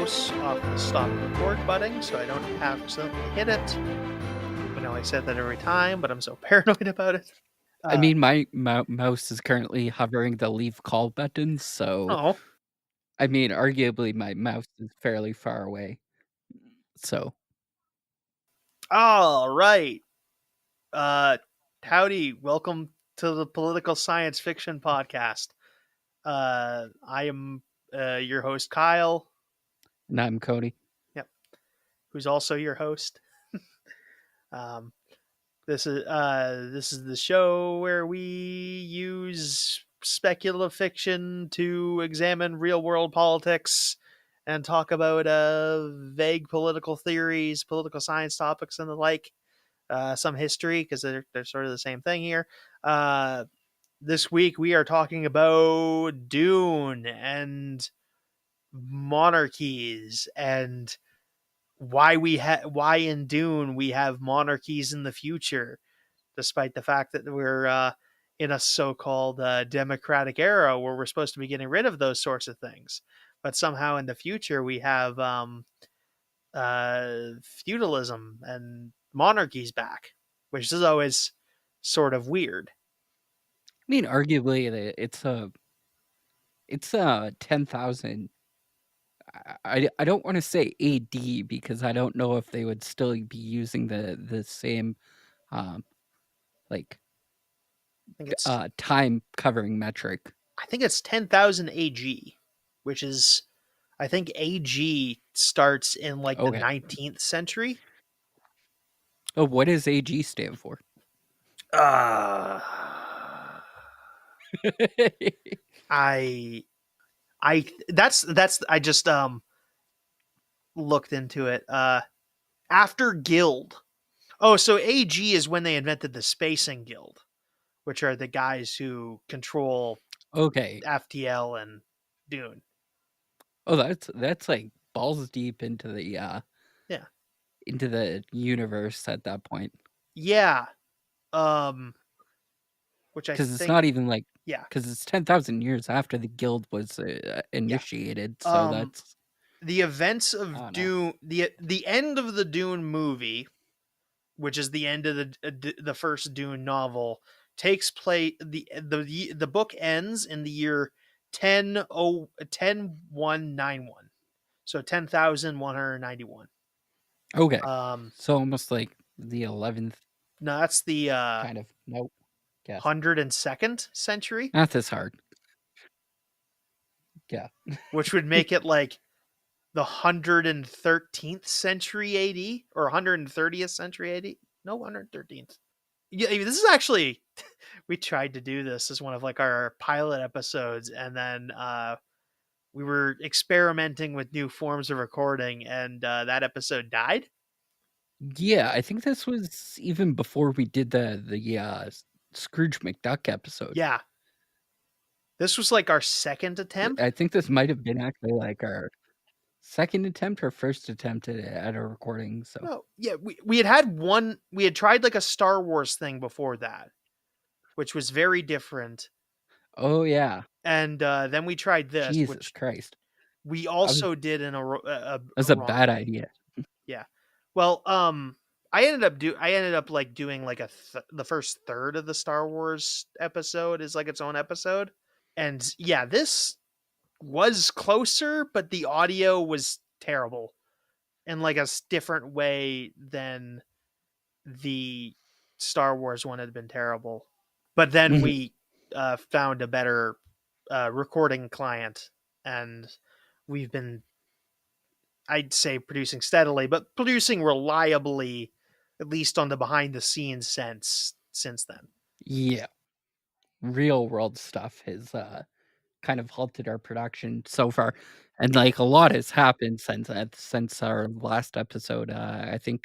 mouse off the stop record button so I don't accidentally hit it. I know I said that every time, but I'm so paranoid about it. I mean, my mouse is currently hovering the leave call button, so Oh, I mean, arguably my mouse is fairly far away. So, all right. Uh, Howdy. Welcome to the Political Science Fiction Podcast. I am your host, Kyle. and I'm Cody. Yep, who's also your host. um, this is the show where we use speculative fiction to examine real world politics and talk about vague political theories, political science topics, and the like. Some history because they're sort of the same thing here. This week we are talking about Dune and monarchies and why in Dune we have monarchies in the future, despite the fact that we're in a so-called democratic era where we're supposed to be getting rid of those sorts of things, but somehow in the future we have feudalism and monarchies back, which is always sort of weird. I mean, arguably it's 10,000. I don't want to say AD because I don't know if they would still be using the same um like I think it's time covering metric. I think it's 10,000 AG, which is I think AG starts in like the Okay. 19th century. Oh, what does AG stand for? Uh I that's I just looked into it. After guild. Oh, so AG is when they invented the spacing guild, which are the guys who control Okay. FTL and Dune. Oh, that's like balls deep Yeah. into the universe at that point. Yeah. Um which I Because it's think not even like yeah. because it's 10,000 years after the guild was Yeah. initiated. So Um that's the events I of don't know. Dune, the end of the Dune movie, which is the end of the first Dune novel, takes place. The book ends in the year 10191, so 10,191. Okay, Um, so almost like the 11th no, that's the kind of nope. Guess 102nd century, not this hard. Yeah. which would make it like the 113th century AD or 130th century AD. No, 113th. Yeah, this is actually we tried to do this as one of like our pilot episodes, and then we were experimenting with new forms of recording, and that episode died. Yeah, I think this was even before we did the Scrooge McDuck episode. Yeah, this was like our second attempt. I think this might have been actually like our second attempt or first attempt at a recording. So, No, yeah, we had one. We had tried like a Star Wars thing before that, which was very different, oh yeah, and then we tried this, Jesus which Christ, we I was also did in that's a a wrong bad way. idea. Yeah. Well, I ended up like doing like the first third of the Star Wars episode is like its own episode. And yeah, this was closer, but the audio was terrible in like a different way than the Star Wars one had been terrible. But then Mhm. we found a better recording client, and we've been, I'd say, producing steadily, but producing reliably, at least on the behind the scenes sense, since then. Yeah, real world stuff has kind of halted our production so far, and like a lot has happened since our last episode. I think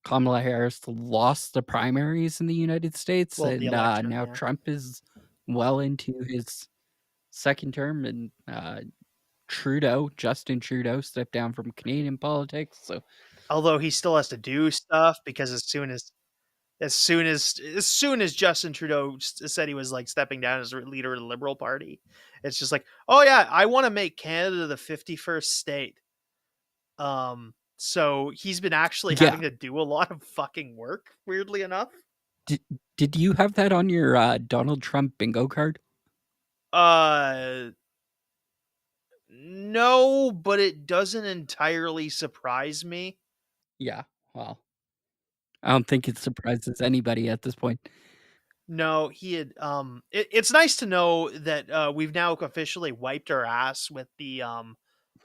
Kamala Harris lost the primaries in the United States, Well, the and election, now yeah. Trump is well into his second term, and Justin Trudeau, stepped down from Canadian politics. So Although he still has to do stuff because as soon as As soon as Justin Trudeau said he was like stepping down as leader of the Liberal Party, it's just like, oh yeah, I want to make Canada the 51st state. So he's been actually Yeah. having to do a lot of fucking work, weirdly enough. Did did you have that on your, Donald Trump bingo card? Uh no, but it doesn't entirely surprise me. Yeah, well, I don't think it surprises anybody at this point. No, he had it's nice to know that we've now officially wiped our ass with the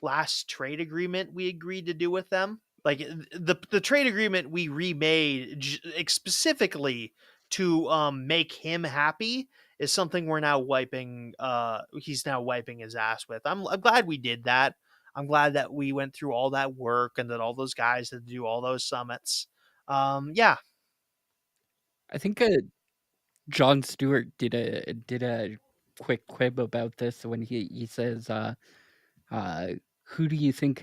last trade agreement we agreed to do with them. Like the trade agreement we remade specifically to make him happy is something we're now wiping he's now wiping his ass with. I'm glad we did that. I'm glad that we went through all that work and that all those guys had to do all those summits. Yeah. I think, Jon Stewart did a quick quib about this when he says, uh, "Who do you think,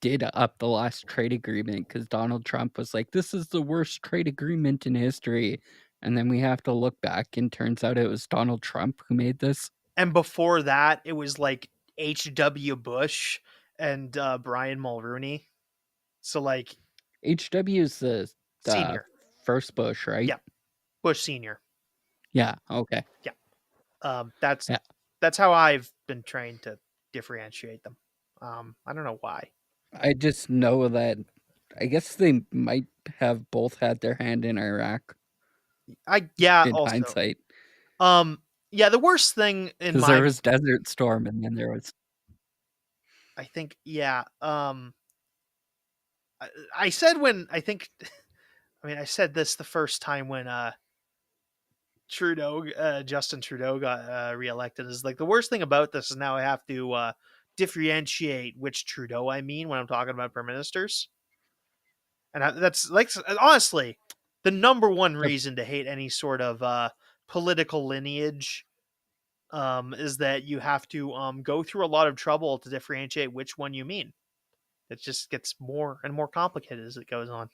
did up the last trade agreement?" Because Donald Trump was like, "This is the worst trade agreement in history," and then we have to look back, and turns out it was Donald Trump who made this. And before that, it was like H.W. Bush and Brian Mulrooney. So like HW is the senior, first Bush, right? yeah, Bush senior, Yeah, okay. yeah. That's Yeah. that's how I've been trained to differentiate them. I don't know why. I just know that I guess they might have both had their hand in Iraq I yeah. in Also, hindsight, um, yeah. The worst thing in because there my, was Desert Storm and then there was I think, yeah. I said when I think, I mean, I said this the first time when Justin Trudeau got reelected. Is like the worst thing about this is now I have to differentiate which Trudeau I mean when I'm talking about prime ministers, and that's like honestly the number one Yep. reason to hate any sort of political lineage is that you have to go through a lot of trouble to differentiate which one you mean. It just gets more and more complicated as it goes on.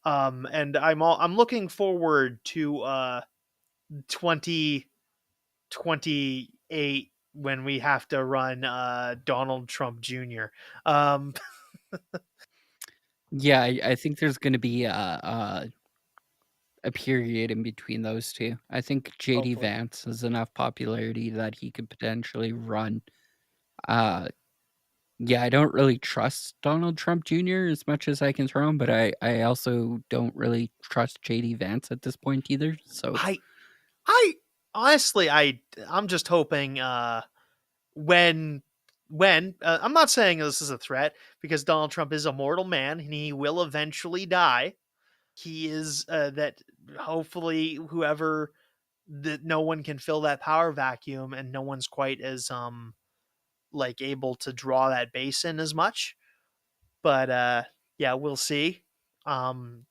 And I'm looking forward to 2028 when we have to run Donald Trump Jr. Um, Yeah, I think there's gonna be a period in between those 2. I think JD hopefully, Vance has enough popularity that he could potentially run. Uh, yeah, I don't really trust Donald Trump Jr. as much as I can throw him, but I also don't really trust JD Vance at this point either, so I I honestly I'm just hoping when I'm not saying this is a threat because Donald Trump is a mortal man and he will eventually die. He is that hopefully whoever that no one can fill that power vacuum and no one's quite as like able to draw that base in as much. But yeah, we'll see. Um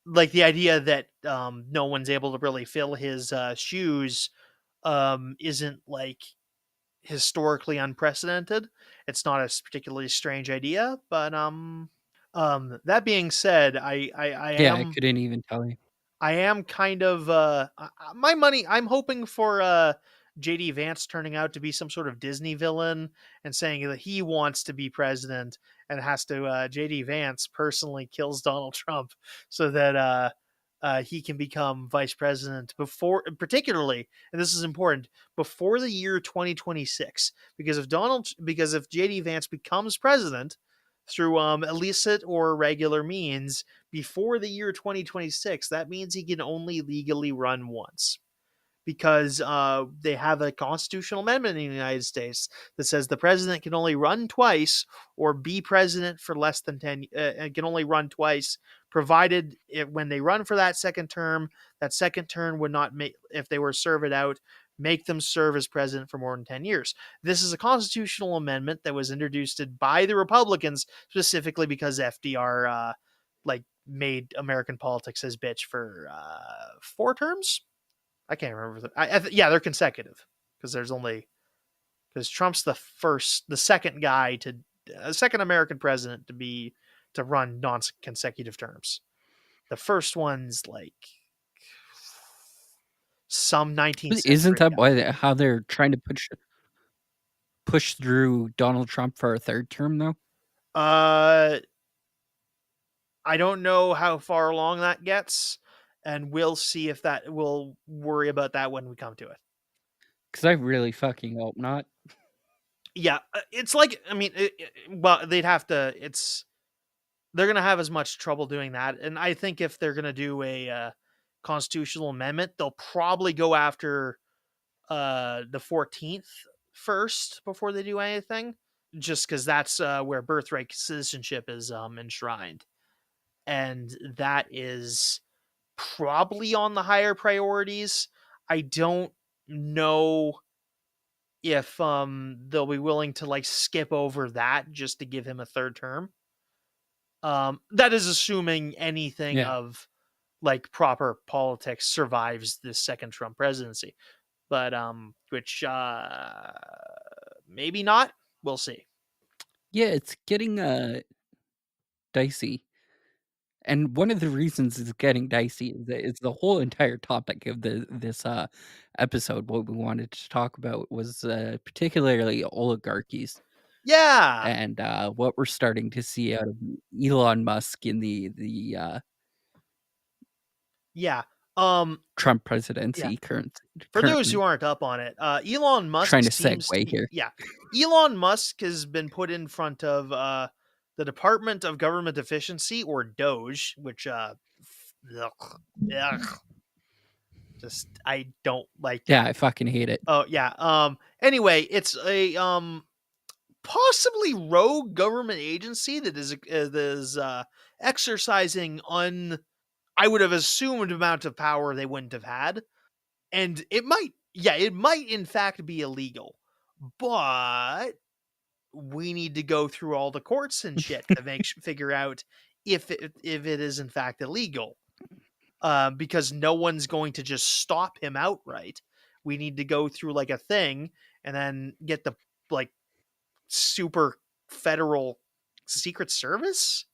like the idea that no one's able to really fill his shoes isn't like historically unprecedented. It's not a particularly strange idea, but that being said, yeah, I couldn't even tell you. I am kind of my money. I'm hoping for JD Vance turning out to be some sort of Disney villain and saying that he wants to be president and has to JD Vance personally kills Donald Trump so that he can become vice president before, particularly, and this is important, before the year 2026. Because if JD Vance becomes president through illicit or regular means before the year 2026, that means he can only legally run once because they have a constitutional amendment in the United States that says the president can only run twice or be president for less than 10 and can only run twice provided when they run for that second term would not make, if they were to serve it out, make them serve as president for more than 10 years. This is a constitutional amendment that was introduced by the Republicans specifically because FDR like made American politics his bitch for 4 terms. I can't remember. Yeah, they're consecutive because there's only because Trump's the second guy to, second American president to run non-consecutive terms. The first one's like some 19th But isn't century that guy. why how they're trying to push through Donald Trump for a third term, though? Uh, I don't know how far along that gets, and we'll see if that we'll worry about that when we come to it. Because I really fucking hope not. Yeah, it's like I mean, well, they'd have to. They're gonna have as much trouble doing that, and I think if they're gonna do a constitutional amendment, they'll probably go after the 14th first before they do anything, just because that's where birthright citizenship is enshrined, and that is probably on the higher priorities. I don't know if they'll be willing to like skip over that just to give him a third term. That is assuming anything Yeah. of like proper politics survives this second Trump presidency. But which maybe not. We'll see. Yeah, it's getting, dicey. And one of the reasons it's getting dicey is the whole entire topic of this, episode. What we wanted to talk about was, particularly oligarchies Yeah. and, what we're starting to see out of Elon Musk in the Yeah. Um Trump yeah. presidency For those who currently. aren't up on it, Elon Musk Trying to seems to segue be here. yeah. Elon Musk has been put in front of the Department of Government Efficiency or Doge, which ugh, ugh, just I don't like it. Yeah, I fucking hate it. Oh yeah. Anyway, it's a possibly rogue government agency that is exercising I would have assumed amount of power they wouldn't have had, and it might in fact be illegal, but we need to go through all the courts and shit to figure out if it is in fact illegal. Because no one's going to just stop him outright. We need to go through like a thing and then get the like super federal Secret Service.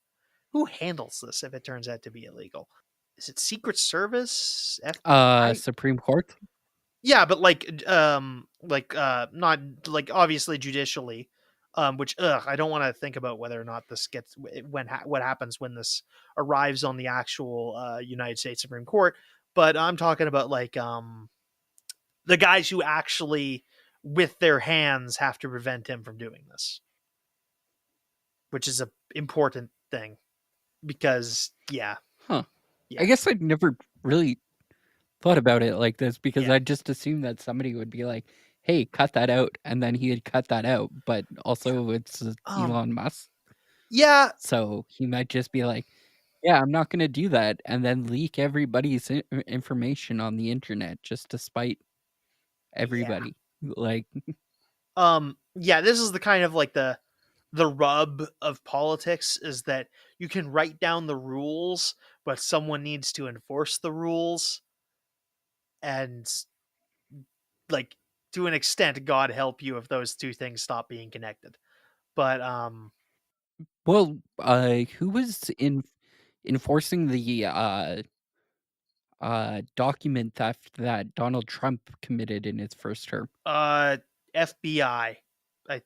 Who handles this if it turns out to be illegal? Is it Secret Service, FBI? Supreme Court? Yeah, but not like obviously judicially, which I don't want to think about whether or not this gets what happens when this arrives on the actual United States Supreme Court. But I'm talking about like the guys who actually with their hands have to prevent him from doing this, which is a important thing because Huh. I yeah, guess I'd never really thought about it like this because yeah. I just assumed that somebody would be like, "Hey, cut that out," and then he would cut that out. But also, it's Um, Elon Musk, yeah, so he might just be like, "Yeah, I'm not going to do that," and then leak everybody's information on the internet just to spite yeah. everybody. Like, Yeah, this is the kind of like the rub of politics is that you can write down the rules, but someone needs to enforce the rules, and like to an extent, God help you if those two things stop being connected. But well, who was enforcing the document theft that Donald Trump committed in his first term? uh, FBI, I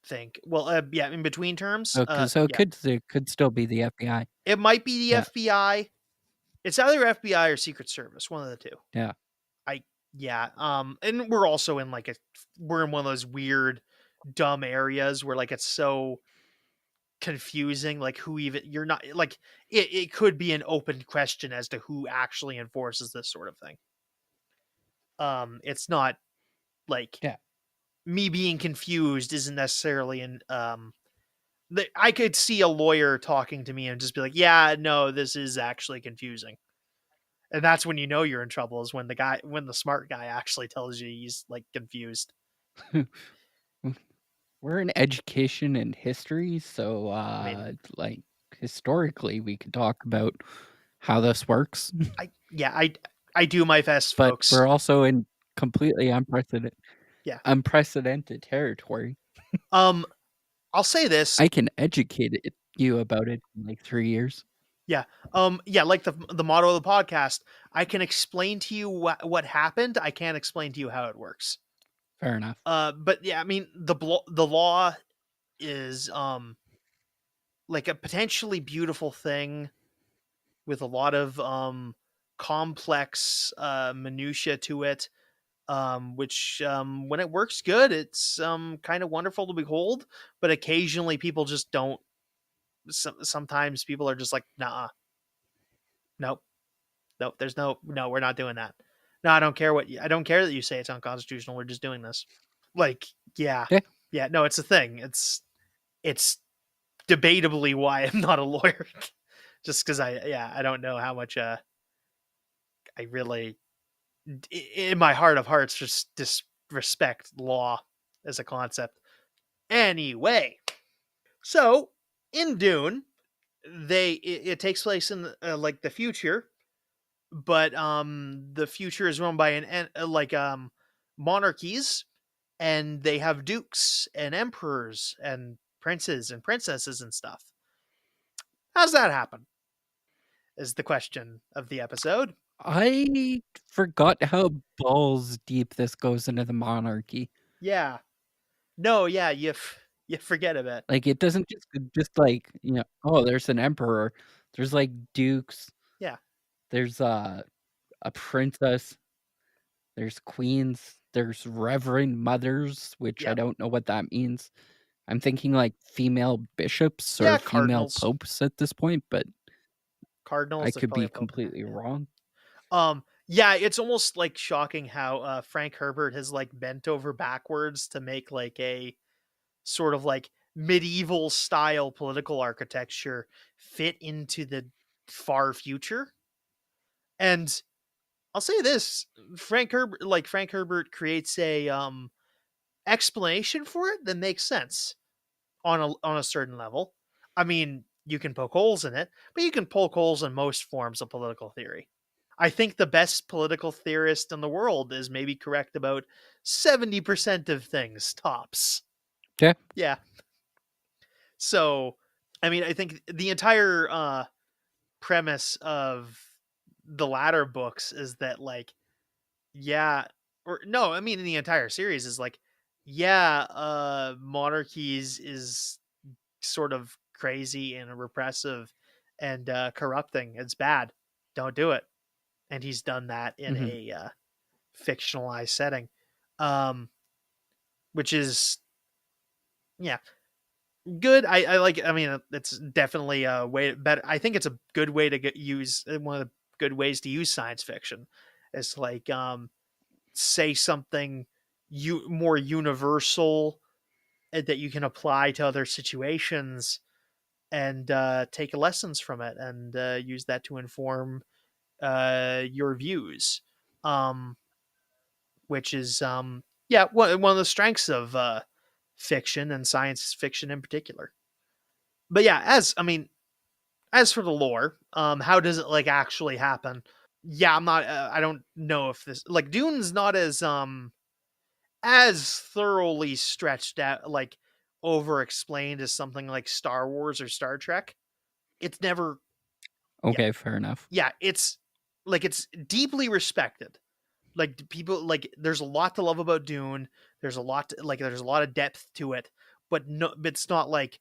think. Well, yeah, in between terms, So yeah, it could still be the FBI. it might be the Yeah, FBI. It's either FBI or Secret Service, one of the two. yeah. I yeah, and we're in one of those weird dumb areas where like it's so confusing like who even you're not like it could be an open question as to who actually enforces this sort of thing. It's not like Yeah. me being confused isn't necessarily I could see a lawyer talking to me and just be like, yeah, no, this is actually confusing. And that's when you know you're in trouble is when the smart guy actually tells you he's like confused. We're in education and history, so, I mean, like, historically, we could talk about how this works, I do my best, but folks. we're also in completely Yeah. unprecedented territory. Um, I'll say this. I can educate you about it in, like, 3 years. Yeah. Yeah, like the motto of the podcast, I can explain to you what happened. I can't explain to you how it works. Fair enough. But yeah, I mean the law is like a potentially beautiful thing with a lot of complex minutia to it, which when it works good, it's kind of wonderful to behold. But occasionally, people just don't. Sometimes people are just like, nah, nope, nope. There's no. We're not doing that. No, I don't care I don't care that you say it's unconstitutional. We're just doing this. Like, yeah, Yeah. yeah. No, it's a thing. It's debatably why I'm not a lawyer. Just because I don't know how much I really in my heart of hearts just disrespect law as a concept. Anyway, so in Dune, it takes place in like the future, but the future is run by like monarchies, and they have dukes and emperors and princes and princesses and stuff. How's that happen? Is the question of the episode. I forgot how balls deep this goes into the monarchy. Yeah. No, yeah, you forget a bit. Like, it doesn't just like, oh, there's an emperor. There's, like, dukes. Yeah. There's, a princess. There's queens. There's reverend mothers, which I Yep. don't know what that means. I'm thinking, like, female bishops or Yeah, female cardinals. popes at this point, but I Cardinals, there's could probably be a pope in there. completely Yeah. wrong. Yeah, it's almost like shocking how Frank Herbert has like bent over backwards to make like a sort of like medieval style political architecture fit into the far future. And I'll say this, Frank Herbert creates a explanation for it that makes sense on a certain level. I mean, you can poke holes in it, but you can poke holes in most forms of political theory. I think the best political theorist in the world is maybe correct about 70% of things, tops. Okay. Yeah. So, I mean, I think the entire premise of the latter books is that, like, yeah, or no, I mean, in the entire series is like, yeah, monarchies is sort of crazy and repressive and corrupting. It's bad. Don't do it. And he's done that in Mhm. a fictionalized setting, um, which is yeah good. I like. I mean, it's definitely a way better. I think it's a good way to use one of the good ways to use science fiction. It's like say something more universal that you can apply to other situations and take lessons from it and use that to inform your views. Um, which is yeah one of the strengths of fiction and science fiction in particular. But yeah, as I mean, as for the lore, how does it like actually happen? Yeah, I'm not. I don't know if this like Dune's not as thoroughly stretched out, like over explained as something like Star Wars or Star Trek. It's never. Yeah, Okay, fair enough. yeah. It's like it's deeply respected. Like people like there's a lot to love about Dune. There's a lot of depth to it, but no, it's not like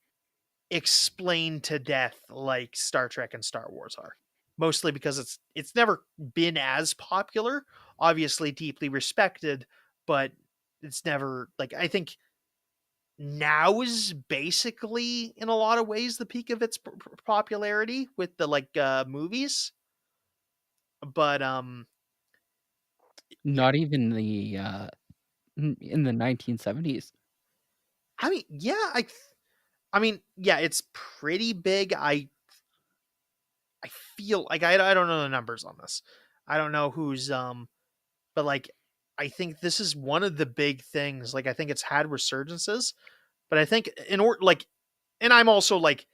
explained to death like Star Trek and Star Wars are. Mostly because it's never been as popular. Obviously, deeply respected, but it's never like I think now is basically in a lot of ways the peak of its popularity with the like movies. But yeah, Not even in the 1970s. I mean, yeah, I mean, yeah, it's pretty big. I feel like I don't know the numbers on this. I don't know who's but like I think this is one of the big things. Like I think it's had resurgences, but I think in order like and I'm also like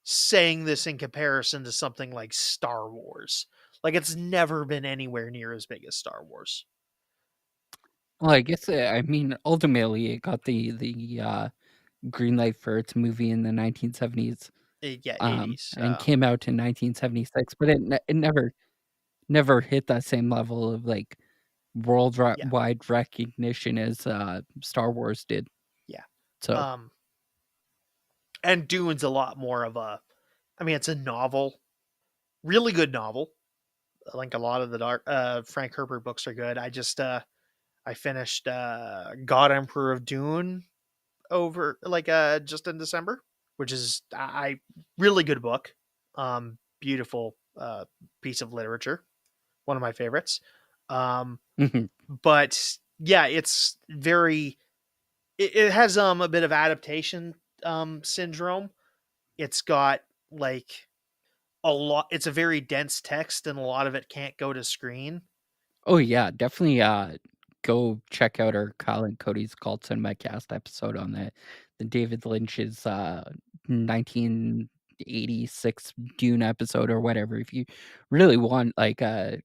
saying this in comparison to something like Star Wars. Like it's never been anywhere near as big as Star Wars. Well, I guess, I mean, ultimately, it got the green light for its movie in the 1970s. Yeah, 80s. and came out in 1976, but it never hit that same level of, like, Yeah, wide recognition as, Star Wars did, yeah. so Um, and Dune's a lot more of a. I mean, it's a novel, really good novel. I think a lot of the Frank Herbert books are good. I finished God Emperor of Dune over just in December, which is I really good book. Beautiful piece of literature, one of my favorites. Um, Mhm. but yeah, it's very it has a bit of adaptation syndrome. It's got like a lot. It's a very dense text, and a lot of it can't go to screen. Oh, yeah, definitely, go check out our Colin Cody's Cult Cinema Cast episode on the David Lynch's, 1986 Dune episode or whatever, if you really want, like, a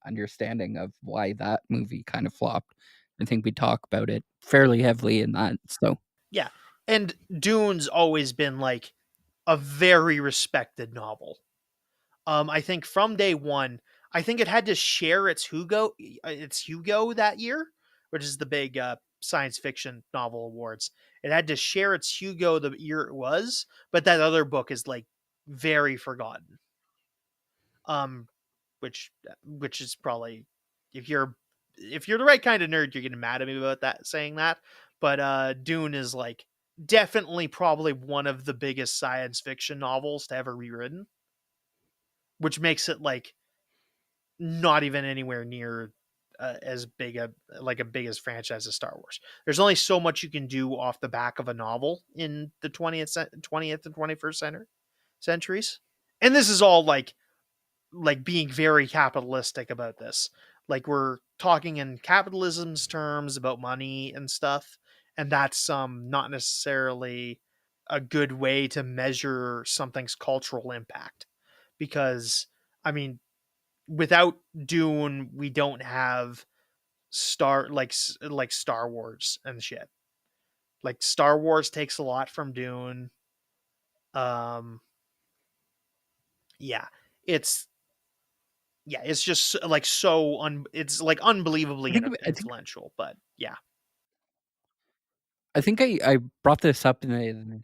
understanding of why that movie kind of flopped. I think we talk about it fairly heavily in that, so Yeah, and Dune's always been like a very respected novel. I think from day one, I think it had to share its Hugo that year, which is the big science fiction novel awards. It had to share its Hugo the year it was, but that other book is like very forgotten. Um, which is probably if you're if you're the right kind of nerd, you're getting mad at me about that saying that. But Dune is like definitely probably one of the biggest science fiction novels to ever be written, which makes it like not even anywhere near as big a biggest franchise as Star Wars. There's only so much you can do off the back of a novel in the 20th and 21st centuries. And this is all like being very capitalistic about this. Like we're talking in capitalism's terms about money and stuff, and that's not necessarily a good way to measure something's cultural impact because I mean without Dune, we don't have Star Wars and shit. Like Star Wars takes a lot from Dune. Um, yeah, it's it's just like it's like unbelievably I think influential. But yeah, I brought this up in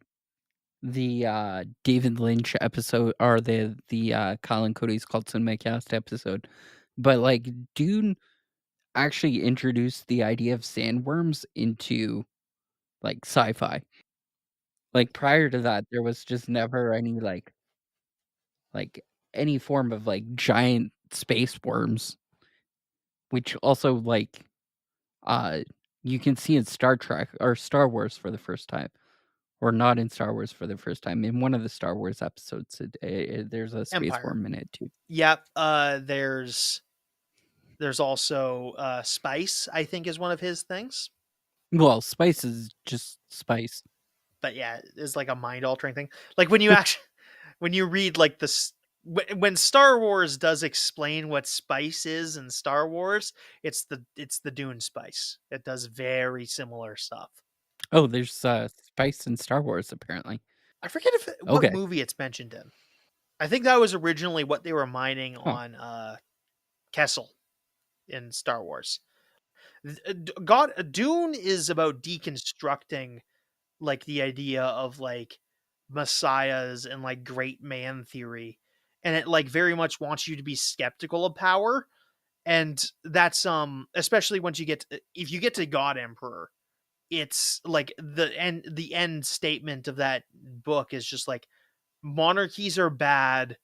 the, David Lynch episode or Colin Cody's Cult Cinema Cast episode, but, like, Dune actually introduced the idea of sandworms into, like, sci-fi. Like, prior to that, there was just never any, like, any form of, like, giant space worms, which also, like, uh, you can see in Star Trek or Star Wars for the first time, or not in Star Wars for the first time. In one of the Star Wars episodes, there's a space Empire. worm in it too. Yep. There's also spice. I think is one of his things. Well, spice is just spice. But yeah, it's like a mind altering thing. Like when you actually when you read like this when Star Wars does explain what spice is in Star Wars, it's the Dune spice. It does very similar stuff. Oh, there's, spice in Star Wars, apparently. I forget what Okay. movie it's mentioned in. I think that was originally what they were mining Huh. on Kessel in Star Wars. God Dune is about deconstructing like the idea of like messiahs and like great man theory, and it like very much wants you to be skeptical of power. And that's especially once you get if you get to God Emperor, it's like the end statement of that book is just like monarchies are bad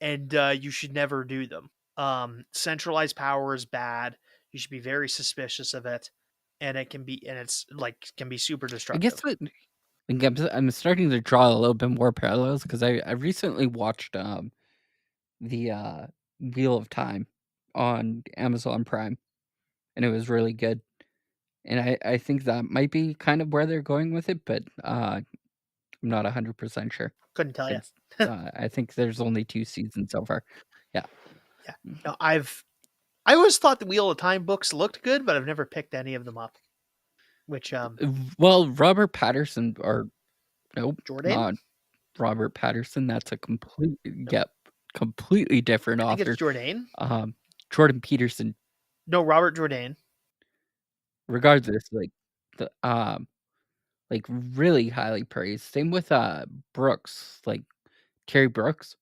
and you should never do them. Centralized power is bad. You should be very suspicious of it, and it's like can be super I guess destructive. that like, I'm starting to draw a little bit more parallels because I recently watched, the, Wheel of Time on Amazon Prime, and it was really good. And I think that might be kind of where they're going with it, but, I'm not 100% sure. Couldn't tell you. It's, I think there's only 2 seasons so far. Yeah. Yeah. No, I always thought the Wheel of Time books looked good, but I've never picked any of them up. Which Well, Robert Patterson or nope, Jordan? not Robert Patterson. That's a complete No, yep, completely different I think it's author. Jourdain. Um, Jordan Peterson, No, Robert Jourdain. regardless, the like really highly praised. Same with Brooks, like Terry Brooks.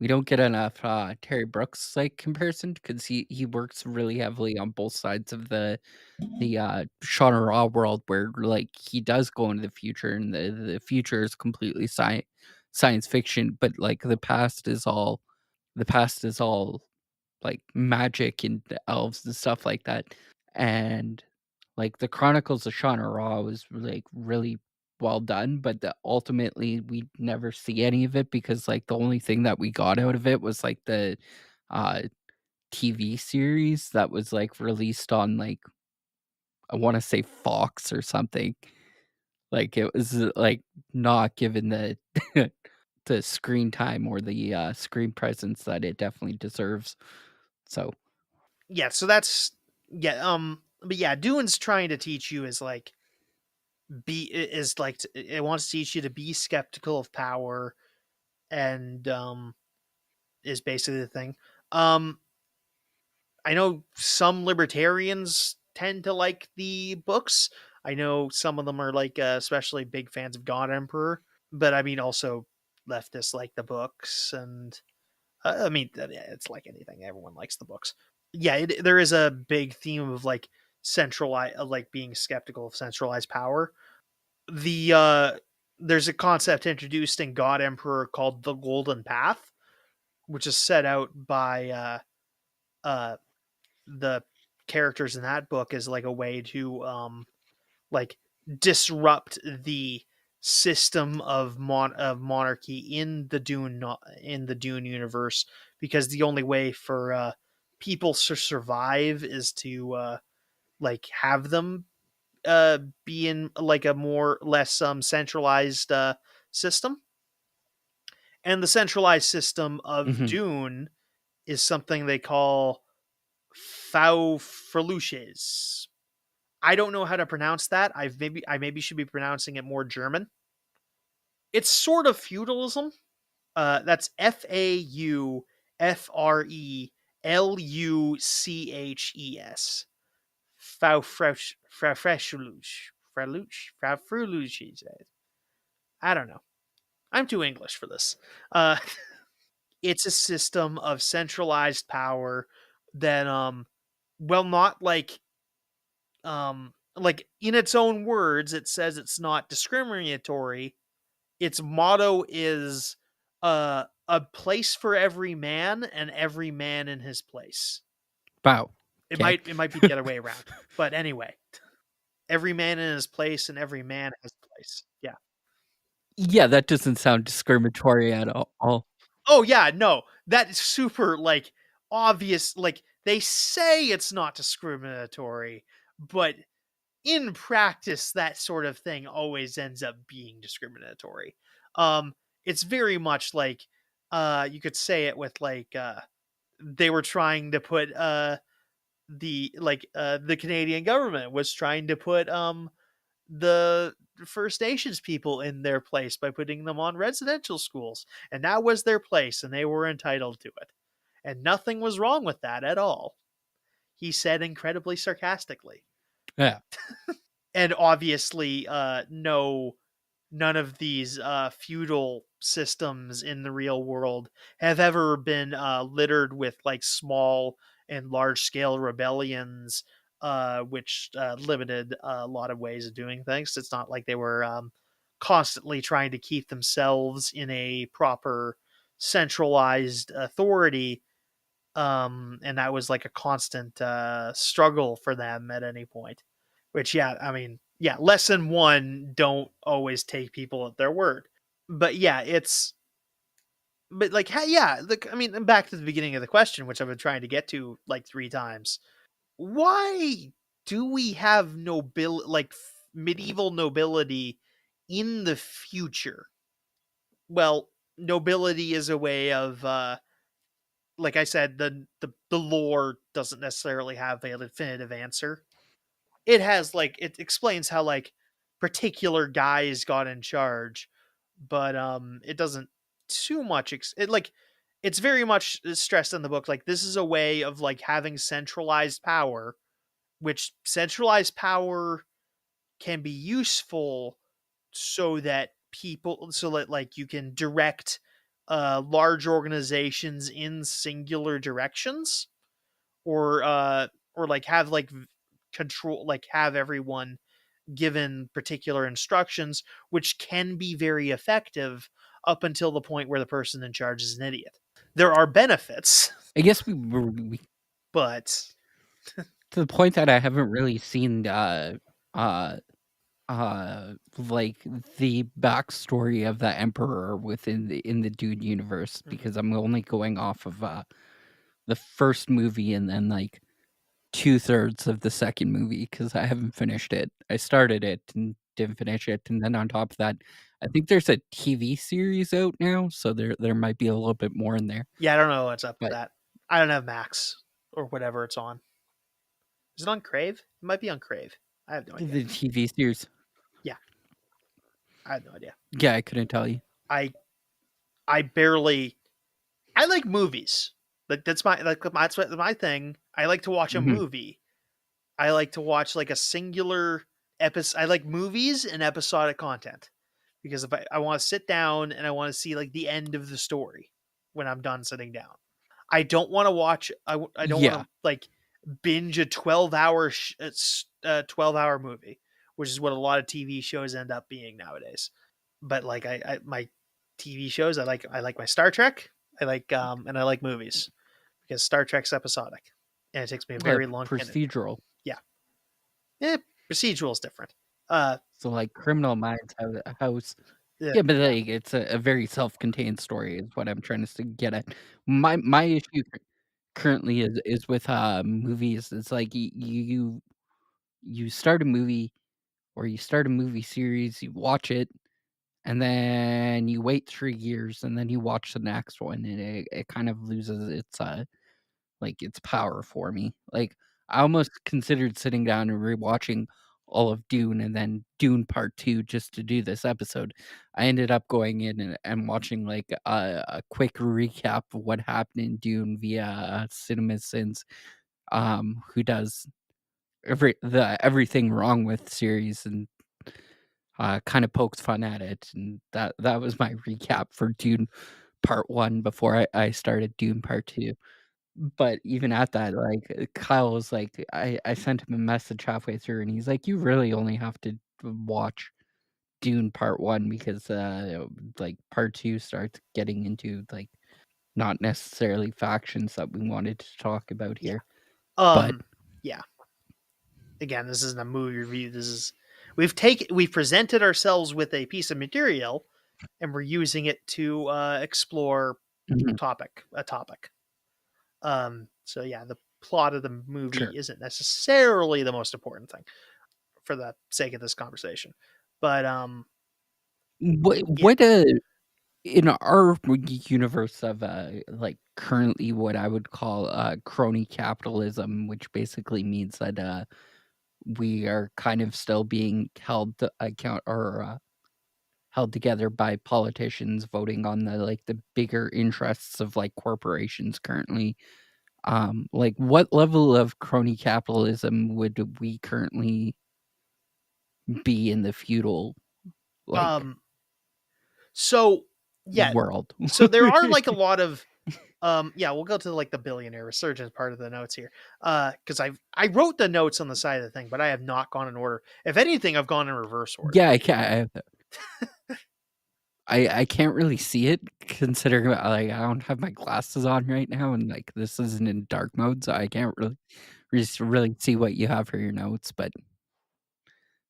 We don't get enough Terry Brooks like comparison because he works really heavily on both sides of the genre raw world where like he does go into the future and the future is completely science fiction, but like the past is all like magic and the elves and stuff like that. And like the Chronicles of Shannara Raw was like really well done, but ultimately we never see any of it because like the only thing that we got out of it was like the uh TV series that was like released on like I want to say Fox or something. Like it was like not given the the screen time or the screen presence that it definitely deserves. So, Yeah, so that's yeah. But yeah, Dune's trying to teach you is like is like it wants to teach you to be skeptical of power, and is basically the thing. Um, I know some libertarians tend to like the books. I know some of them are like especially big fans of God Emperor, but I mean also leftists like the books, and I mean yeah, it's like anything. Everyone likes the books. Yeah, there is a big theme of like centralized, like being skeptical of centralized power. There's a concept introduced in God Emperor called the Golden Path, which is set out by uh the characters in that book as like a way to like disrupt the system of monarchy in the Dune universe, because the only way for people to survive is to like have them be in like a more less centralized system. And the centralized system of mhm. Dune is something they call Faufreluches. I don't know how to pronounce that. I maybe should be pronouncing it more German. It's sort of feudalism. That's Faufreluches. Faufreluches. I don't know. I'm too English for this. Uh, it's a system of centralized power that well, not like in its own words it says it's not discriminatory. Its motto is a place for every man and every man in his place. Wow. Okay. It might be the other way around, but anyway, every man in his place and every man has a place. Yeah. Yeah, that doesn't sound discriminatory at all. Oh yeah, no, that is super like obvious. Like they say it's not discriminatory, but in practice, that sort of thing always ends up being discriminatory. Um, it's very much like you could say it with like they were trying to put the Canadian government was trying to put the First Nations people in their place by putting them on residential schools, and that was their place, and they were entitled to it, and nothing was wrong with that at all. He said incredibly sarcastically. Yeah. And obviously none of these feudal systems in the real world have ever been littered with like small and large scale rebellions, which limited a lot of ways of doing things. It's not like they were constantly trying to keep themselves in a proper centralized authority, and that was like a constant struggle for them at any point. Which, yeah, I mean, yeah, lesson one: don't always take people at their word. But yeah, but like, yeah, I mean, back to the beginning of the question, which I've been trying to get to like three times. Why do we have medieval nobility in the future? Well, nobility is a way of like I said, the lore doesn't necessarily have a definitive answer. It has like it explains how like particular guys got in charge, but it doesn't too much it's very much stressed in the book, like this is a way of like having centralized power, which centralized power can be useful so that so that like you can direct large organizations in singular directions, or like have like control, like have everyone given particular instructions, which can be very effective up until the point where the person in charge is an idiot. There are benefits, I guess we but to the point that I haven't really seen, uh, like, the backstory of the Emperor within the Dune universe, mhm. because I'm only going off of, the first movie and then, like, 2/3 of the second movie because I haven't finished it. I started it and didn't finish it, and then on top of that, I think there's a TV series out now, so there might be a little bit more in there, Yeah, I don't know what's up with but that. I don't have Max or whatever it's on. Is it on Crave? It might be on Crave. I have no idea. the TV series, Yeah, I have no idea. yeah, I couldn't tell you. I I barely. I like movies. Like that's my thing. I like to watch a Mhm. movie. I like to watch like a singular episode. I like movies and episodic content because if I want to sit down and I want to see like the end of the story when I'm done sitting down. I don't want to watch. I don't want Yeah, to like binge a 12-hour movie, which is what a lot of TV shows end up being nowadays. But like I my TV shows, I like my Star Trek. I like and I like movies because Star Trek's episodic and it takes me a very long and procedural. yeah. Eh, procedural is different. Uh So, like, Criminal Minds have a house. yeah, Yeah, but, yeah. like, it's a very self-contained story is what I'm trying to s get at. My issue currently is with, movies. It's like you start a movie or you start a movie series, you watch it, and then you wait 3 years, and then you watch the next one, and it kind of loses its, like, its power for me. Like, I almost considered sitting down and rewatching all of Dune and then Dune Part 2 just to do this episode. I ended up going in and watching, like, a quick recap of what happened in Dune via, CinemaSins, who does everything wrong with series and, kinda pokes fun at it, and that was my recap for Dune Part 1 before I started Dune Part 2. But even at that, like, Kyle was like I sent him a message halfway through, and he's like, "You really only have to watch Dune Part 1 because, like, Part 2 starts getting into, like, not necessarily factions that we wanted to talk about Yeah. here." But Um yeah. Again, this isn't a movie review. This is we've presented ourselves with a piece of material and we're using it to explore mhm, a topic. So yeah, the plot of the movie sure. isn't necessarily the most important thing for the sake of this conversation. But yeah. What, in our universe of, like, currently what I would call, crony capitalism, which basically means that, we are kind of still being held to account or, held together by politicians voting on the bigger interests of, like, corporations currently. Like, what level of crony capitalism would we currently be in the feudal, like, Um so yeah, world? so there are like a lot of yeah, we'll go to like the billionaire resurgence part of the notes here. Cuz I wrote the notes on the side of the thing, but I have not gone in order. If anything, I've gone in reverse order. Yeah, I can't really see it considering, like, I don't have my glasses on right now, and, like, this isn't in dark mode, so I can't really see what you have for your notes, but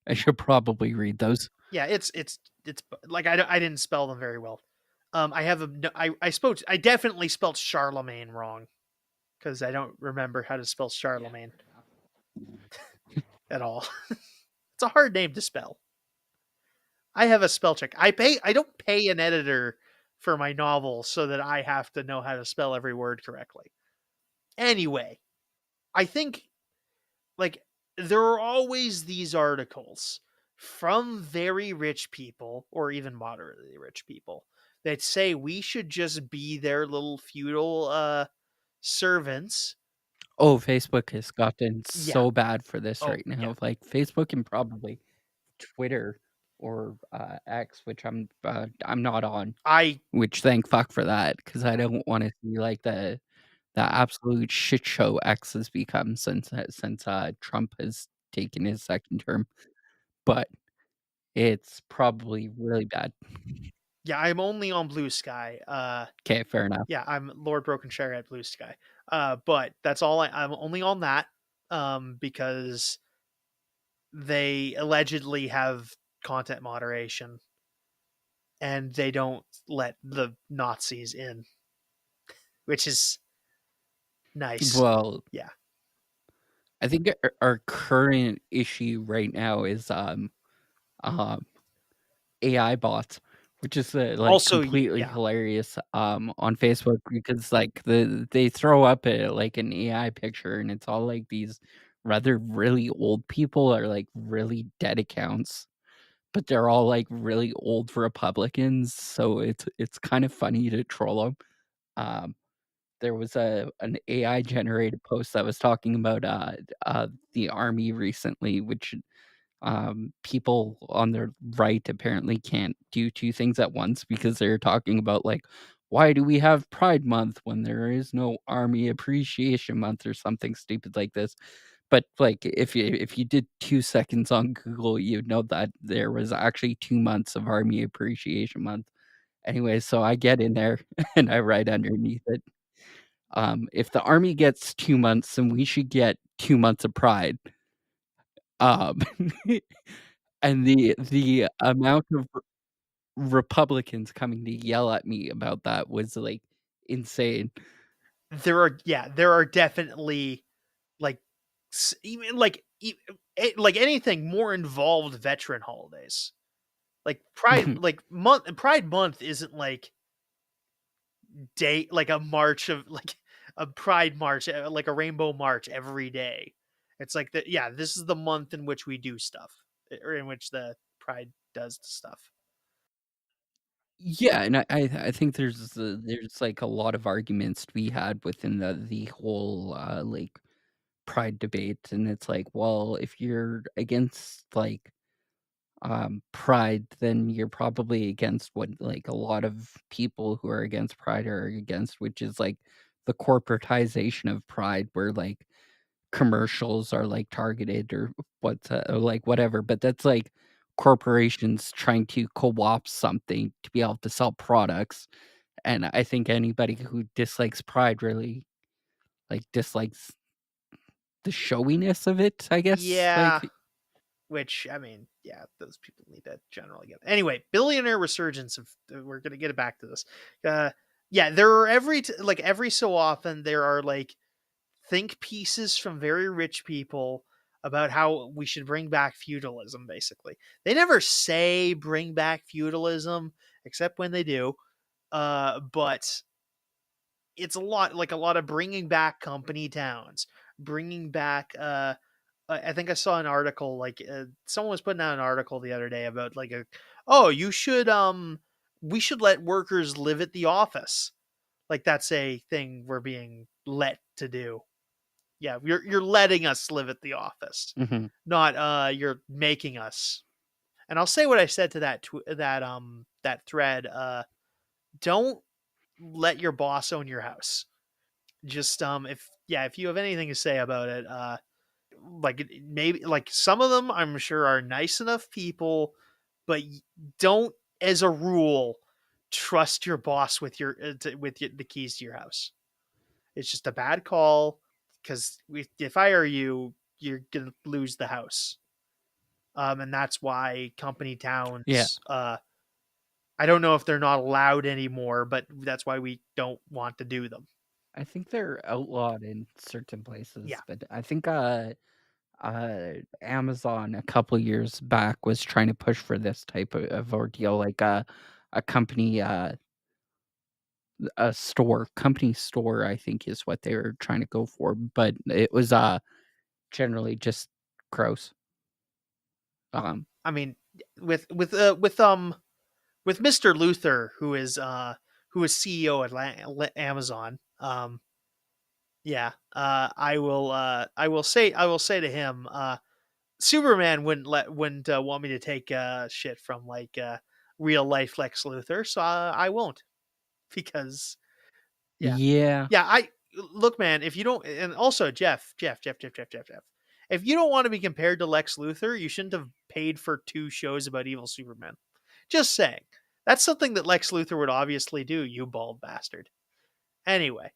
I should probably read those. Yeah, it's like I didn't spell them very well. I have a no- I definitely spelled Charlemagne wrong because I don't remember how to spell Yeah, Charlemagne fair enough. at all. It's a hard name to spell. I have a spell check. I don't pay an editor for my novel so that I have to know how to spell every word correctly. Anyway, I think like there are always these articles from very rich people or even moderately rich people that say we should just be their little feudal servants. Oh, Facebook has gotten Yeah. so bad for this Oh, right yeah. now. Like Facebook and probably Twitter or X, which I'm not on. I Which thank fuck for that, because I don't want to see like the absolute shit show X has become since Trump has taken his second term. But it's probably really bad. Yeah, I'm only on Blue Sky. Okay, fair enough. Yeah, I'm Lord Brokenshire at Blue Sky. But that's all I'm only on that because they allegedly have content moderation and they don't let the Nazis in, which is nice. Well, Yeah. I think our current issue right now is um AI bots, which is, like, Also, completely yeah, hilarious, on Facebook because, like, they throw up like, an AI picture, and it's all, like, these rather really old people or, like, really dead accounts, but they're all, like, really old Republicans, so it's kind of funny to troll them. Um, there was an AI generated post that was talking about, the army recently, which people on the right apparently can't do 2 things at once because they're talking about, like, "Why do we have Pride Month when there is no Army Appreciation Month?" or something stupid like this. But, like, if you did 2 seconds on Google, you'd know that there was actually 2 months of Army Appreciation Month. Anyway, so I get in there and I write underneath it, "If the Army gets 2 months, then we should get 2 months of Pride." Um And the amount of Republicans coming to yell at me about that was, like, insane. there are definitely like even like like anything more involved veteran holidays. Like Mhm. Pride month isn't like day like a march of like a pride march, like a rainbow march every day. It's like the yeah, this is the month in which we do stuff, or in which the pride does stuff. Yeah, and I think there's, like, a lot of arguments to be had within the whole, like, pride debate, and it's like, well, if you're against, like, pride, then you're probably against what, like, a lot of people who are against pride are against, which is, like, the corporatization of pride where, like, commercials are, like, targeted or like, whatever, but that's, like, corporations trying to co-opt something to be able to sell products, and I think anybody who dislikes Pride really, like, dislikes the showiness of it, I guess, Yeah, like. which I mean, yeah, those people need to generally get. Anyway, billionaire resurgence of we're gonna get it back to this. Uh, yeah, there are like every so often there are like think pieces from very rich people about how we should bring back feudalism. Basically, they never say bring back feudalism except when they do. But it's a lot of bringing back company towns, bringing back I think I saw an article like someone was putting out an article the other day about like a oh you should we should let workers live at the office, like that's a thing we're being let to do. Yeah, you're letting us live at the office, Mhm. not you're making us. And I'll say what I said to that thread. Don't let your boss own your house. Just if yeah, if you have anything to say about it, like maybe like some of them I'm sure are nice enough people, but don't as a rule trust your boss with the keys to your house. It's just a bad call because if I are you, you're gonna lose the house. And that's why company Yeah, towns. I don't know if they're not allowed anymore, but that's why we don't want to do them. I think they're outlawed in certain Yeah, places, but I think, Amazon a couple years back was trying to push for this type of ordeal, like, a company, a store company store, I think is what they were trying to go for, but it was, generally just gross. I mean, with Mr. Luther, who is CEO at Amazon. Yeah, I will say to him, Superman wouldn't want me to take shit from like real life Lex Luthor, so I won't because yeah, Yeah. yeah. I look, man. If you don't, and also Jeff, if you don't want to be compared to Lex Luthor, you shouldn't have paid for 2 shows about evil Superman. Just saying. That's something that Lex Luthor would obviously do, you bald bastard. Anyway.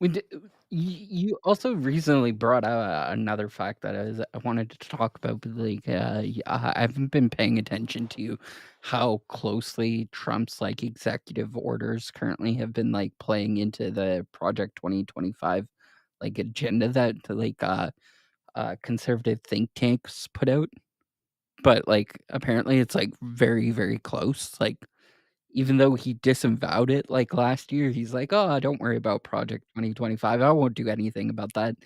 We d You also recently brought out another fact that I wanted to talk about, but, like, I haven't been paying attention to how closely Trump's, like, executive orders currently have been, like, playing into the Project 2025, like, agenda that, like, conservative think tanks put out, but, like, apparently it's, like, very, very close, like, even though he disavowed it, like, last year, he's like, "Oh, don't worry about Project 2025, I won't do anything about that.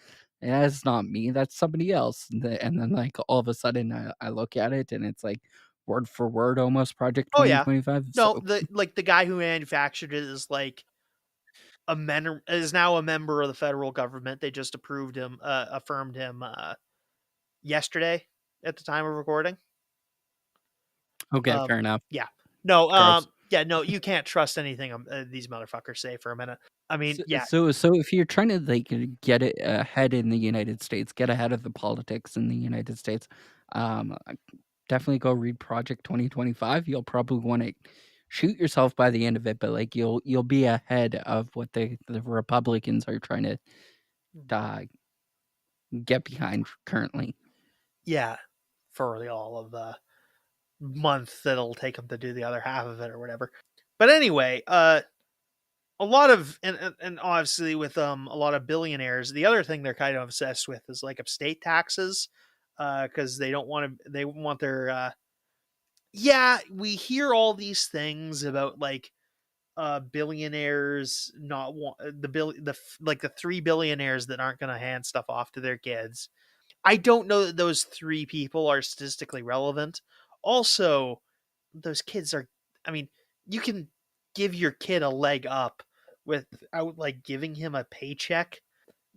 That's not me, that's somebody else." And then, like, all of a sudden, I look at it, and it's, like, word for word almost Project Oh yeah. 2025, No, so the guy who manufactured it is like is now a member of the federal government. They just affirmed him yesterday at the time of recording. okay, fair enough. Yeah. No, Gross. yeah, no, you can't trust anything these motherfuckers say for a minute. I mean, yeah. So if you're trying to, like, get it ahead in the United States, get ahead of the politics in the United States, definitely go read Project 2025. You'll probably wanna shoot yourself by the end of it, but, like, you'll be ahead of what the Republicans are trying to, uh, get behind currently. Yeah, for all of the month that it'll take them to do the other half of it or whatever. But anyway, a lot of and obviously with a lot of billionaires, the other thing they're kind of obsessed with is like estate taxes, because they want their yeah, we hear all these things about like billionaires not want like the 3 billionaires that aren't going to hand stuff off to their kids. I don't know that those 3 people are statistically relevant. Also, those kids are, I mean, you can give your kid a leg up without like giving him a paycheck.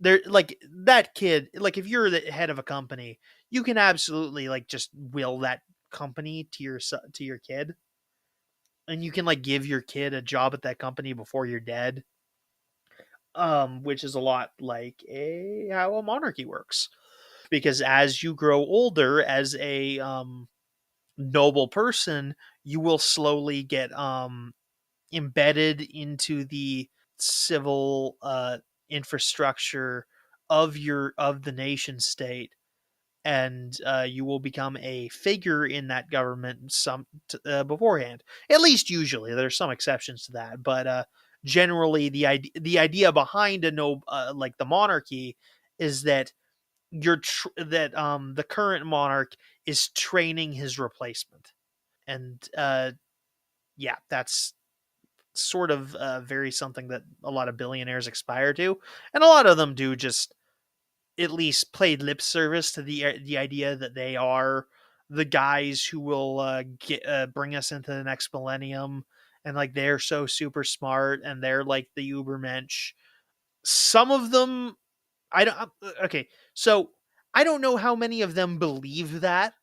They're like that kid, like if you're the head of a company, you can absolutely like just will that company to your kid, and you can like give your kid a job at that company before you're dead. Which is a lot like how a monarchy works, because as you grow older as a noble person, you will slowly get embedded into the civil infrastructure of the nation state, and you will become a figure in that government beforehand. At least usually, there's some exceptions to that, but generally the idea behind like the monarchy is that the current monarch is training his replacement, and yeah, that's sort of very something that a lot of billionaires aspire to, and a lot of them do just at least played lip service to the idea that they are the guys who will bring us into the next millennium, and like they're so super smart and they're like the Ubermensch. Some of them, I don't. Okay, so I don't know how many of them believe that,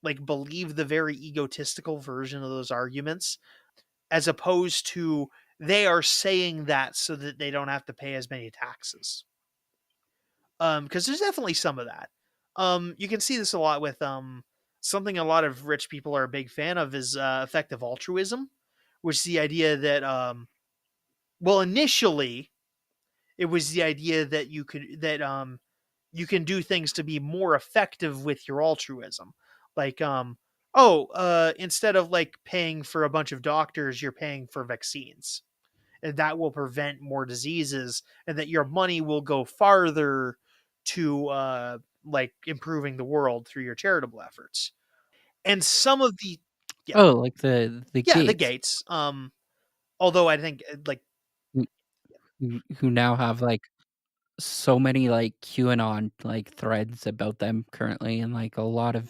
like believe the very egotistical version of those arguments, as opposed to they are saying that so that they don't have to pay as many taxes. Because there's definitely some of that. You can see this a lot with something a lot of rich people are a big fan of is effective altruism, which is the idea that well, initially it was the idea that you can do things to be more effective with your altruism, like instead of like paying for a bunch of doctors, you're paying for vaccines, and that will prevent more diseases, and that your money will go farther to like improving the world through your charitable efforts. And some of the yeah, Oh, like the yeah, the Gates, Gates. Although I think like who who now have, like so many, like, QAnon, like, threads about them currently, and, like, a lot of,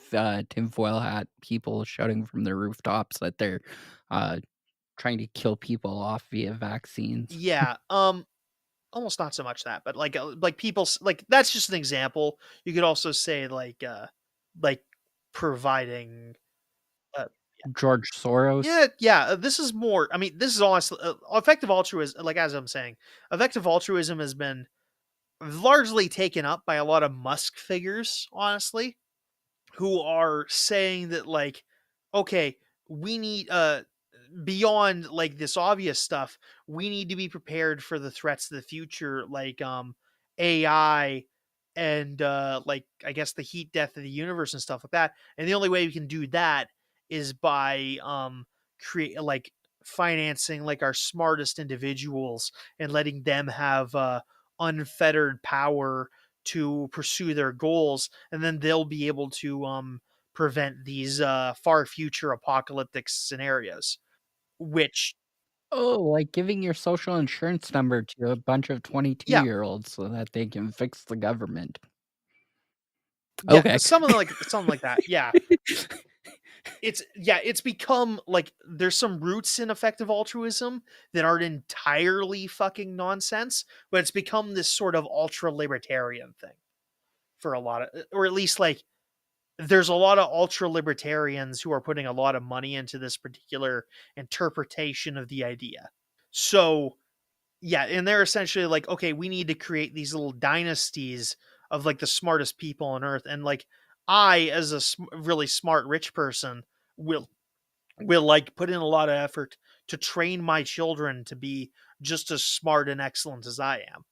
tinfoil hat people shouting from their rooftops that they're, uh, trying to kill people off via vaccines. Yeah, almost not so much that, but like people like that's just an example. You could also say like providing uh George Soros. yeah, yeah, this is more I mean, this is honestly effective altruism like as I'm saying, effective altruism has been largely taken up by a lot of Musk figures, honestly, who are saying that like okay, we need beyond like this obvious stuff, we need to be prepared for the threats of the future, like AI and like I guess the heat death of the universe and stuff like that. And the only way we can do that is by create like financing like our smartest individuals and letting them have unfettered power to pursue their goals, and then they'll be able to prevent these far future apocalyptic scenarios. Which, Oh, like giving your social insurance number to a bunch of yeah, 22-year-olds so that they can fix the government. yeah, Okay. something like that. Yeah, it's become like there's some roots in effective altruism that aren't entirely fucking nonsense, but it's become this sort of ultra libertarian thing for a lot of, or at least like there's a lot of ultra libertarians who are putting a lot of money into this particular interpretation of the idea. So yeah, and they're essentially like, okay, we need to create these little dynasties of like the smartest people on earth, and like I, as a really smart rich person, will like put in a lot of effort to train my children to be just as smart and excellent as I am.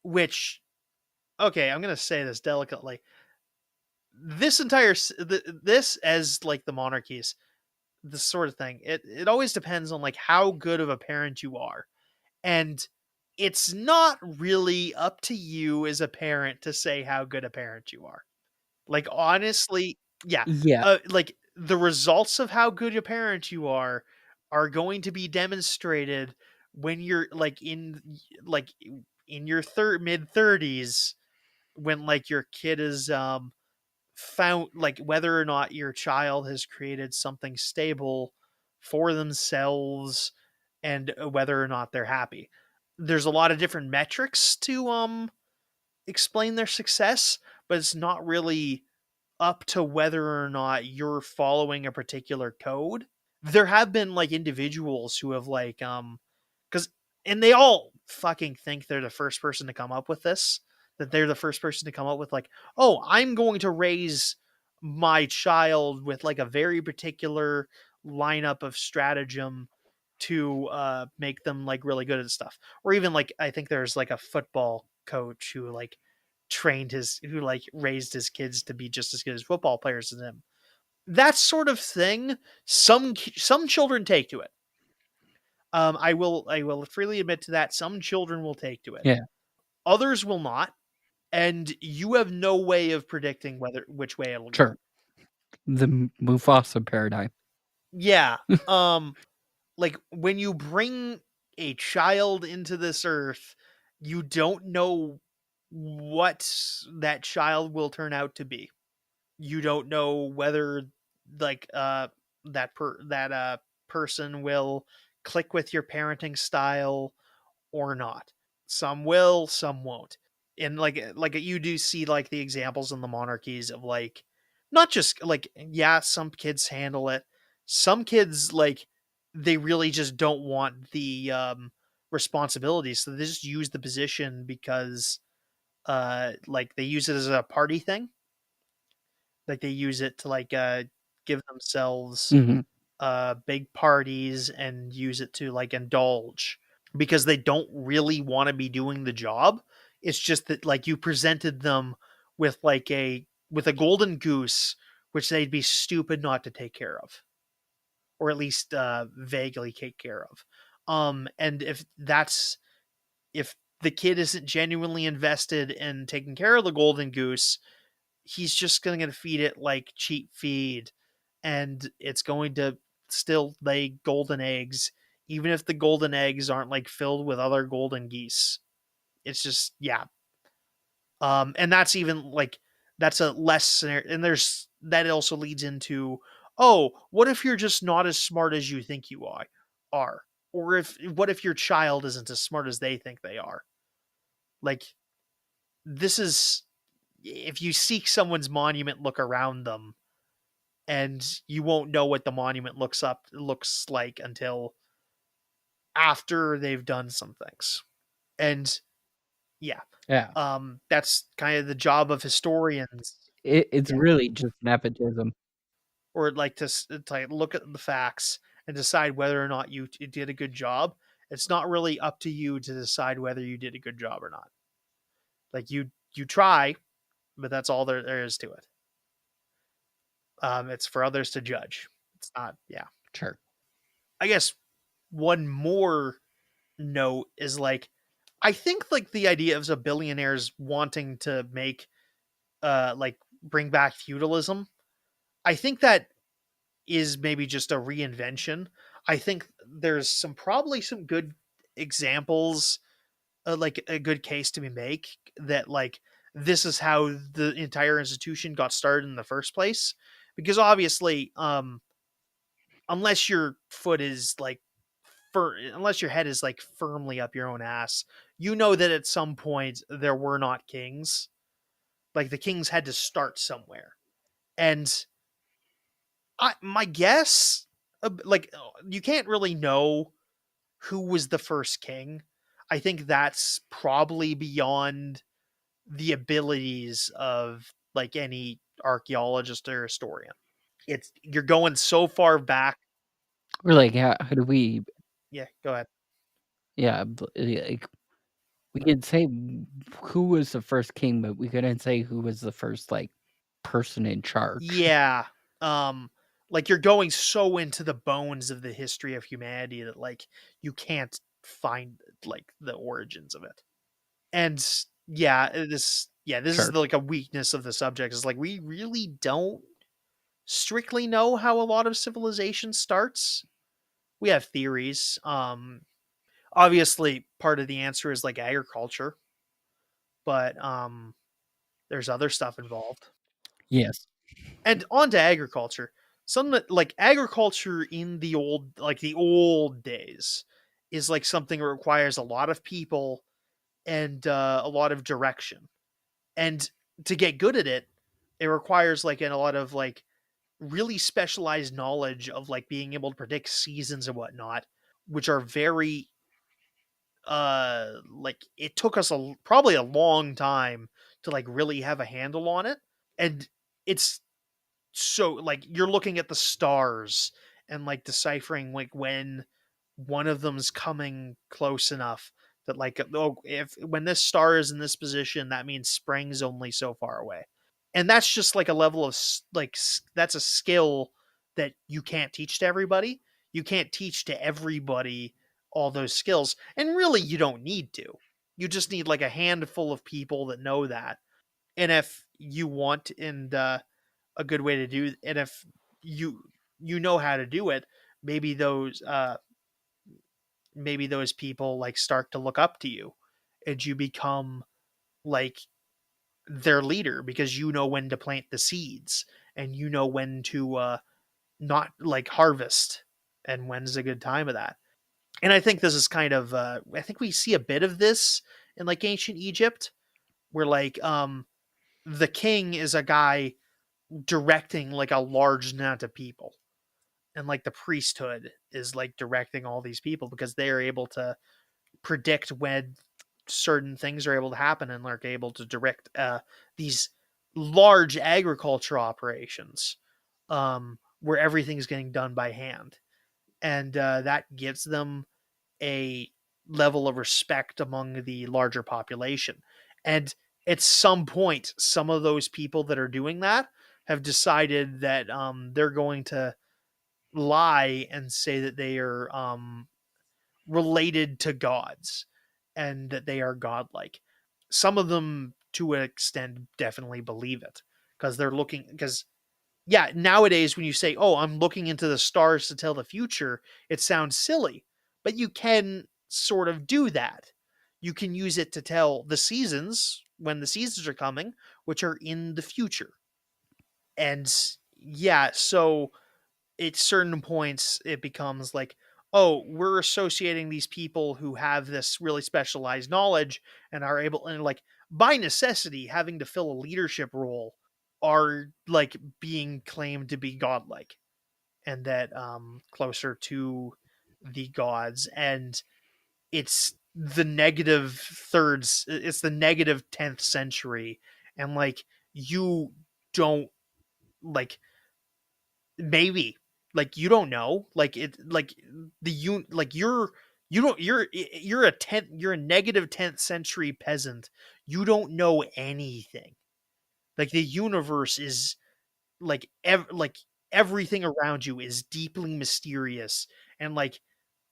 Which, okay, I'm gonna say this delicately. This entire this as like the monarchies, this sort of thing. It always depends on like how good of a parent you are. And it's not really up to you as a parent to say how good a parent you are. Like honestly, yeah, Yeah. like the results of how good a parent you are going to be demonstrated when you're like in your mid 30s, when like your kid is found like whether or not your child has created something stable for themselves, and whether or not they're happy. There's a lot of different metrics to explain their success, but it's not really up to whether or not you're following a particular code. There have been like individuals who have like because and they all fucking think they're the first person to come up with this, that they're the first person to come up with like, oh, I'm going to raise my child with like a very particular lineup of stratagem to make them like really good at stuff. Or even like I think there's like a football coach who like who like raised his kids to be just as good as football players as him. That sort of thing, some children take to it. I will freely admit to that. Some children will take to it. Yeah, Others will not, and you have no way of predicting whether which way it'll go. sure. The Mufasa paradigm. Yeah. Um like when you bring a child into this earth, you don't know what that child will turn out to be. You don't know whether like that person will click with your parenting style or not. Some will, some won't. And like you do see like the examples in the monarchies of like not just like yeah, some kids handle it. Some kids like they really just don't want the responsibilities, so they just use the position because like they use it as a party thing. Like they use it to like give themselves Mhm. big parties and use it to like indulge because they don't really want to be doing the job. It's just that like you presented them with like a golden goose, which they'd be stupid not to take care of, or at least vaguely take care of. And if the kid isn't genuinely invested in taking care of the golden goose, he's just going to feed it like cheap feed, and it's going to still lay golden eggs, even if the golden eggs aren't like filled with other golden geese. It's just, yeah. And that's even like that's a less scenario. And there's that also leads into, oh, what if you're just not as smart as you think you are, or if what if your child isn't as smart as they think they are? Like this is if you seek someone's monument, look around them, and you won't know what the monument looks like until after they've done some things. And yeah, Yeah. that's kind of the job of historians. It's Yeah, really just nepotism. or like to like look at the facts and decide whether or not you did a good job. It's not really up to you to decide whether you did a good job or not. Like you try, but that's all there is to it. It's for others to judge. It's not. Yeah, Sure. I guess one more note is like I think like the idea of the billionaires wanting to make like bring back feudalism. I think that is maybe just a reinvention. I think there's probably some good examples, like a good case to be make that like this is how the entire institution got started in the first place. Because obviously, unless your foot is like unless your head is like firmly up your own ass, you know that at some point there were not kings. Like the kings had to start somewhere, and my guess, like you can't really know who was the first king. I think that's probably beyond the abilities of like any archaeologist or historian. It's you're going so far back. We're like, yeah, how do we Yeah, go ahead. yeah, like, we could say who was the first king, but we couldn't say who was the first, like, person in charge. Yeah. Um like you're going so into the bones of the history of humanity that like you can't find like the origins of it. And this is Sure. like a weakness of the subject is like we really don't strictly know how a lot of civilization starts. We have theories. Obviously part of the answer is like agriculture, but there's other stuff involved. Yes. And on to agriculture. Some like agriculture in the old days is like something that requires a lot of people and a lot of direction. And to get good at it, it requires like a lot of like really specialized knowledge of like being able to predict seasons and whatnot, which are very like it took us probably a long time to like really have a handle on it. And it's so like you're looking at the stars and like deciphering like when one of them's coming close enough that like oh if when this star is in this position that means spring's only so far away. And that's just like a level of that's a skill that you can't teach to everybody. You can't teach to everybody all those skills, and really you don't need to. You just need like a handful of people that know that. And if you want and a good way to do, and if you you know how to do it, maybe those people like start to look up to you, and you become like their leader because you know when to plant the seeds and you know when to not like harvest and when's a good time of that. And I think this is kind of I think we see a bit of this in like ancient Egypt where like the king is a guy directing like a large amount of people, and like the priesthood is like directing all these people because they are able to predict when certain things are able to happen and are able to direct these large agriculture operations where everything's getting done by hand, and that gives them a level of respect among the larger population. And at some point, some of those people that are doing that have decided that they're going to lie and say that they are related to gods and that they are godlike. Some of them, to an extent, definitely believe it because they're looking. Because yeah, nowadays when you say, "Oh, I'm looking into the stars to tell the future," it sounds silly, but you can sort of do that. you can use it to tell the seasons when the seasons are coming, which are in the future. And yeah, so at certain points it becomes like, oh, we're associating these people who have this really specialized knowledge and are able, and like by necessity having to fill a leadership role, are like being claimed to be godlike, and that closer to the gods. And it's the negative thirds, it's the negative 10th century, and like you don't, like, maybe, like you don't know, like it, like the you like you don't you're a 10th, you're a negative 10th century peasant, you don't know anything. Like the universe is like like everything around you is deeply mysterious, and like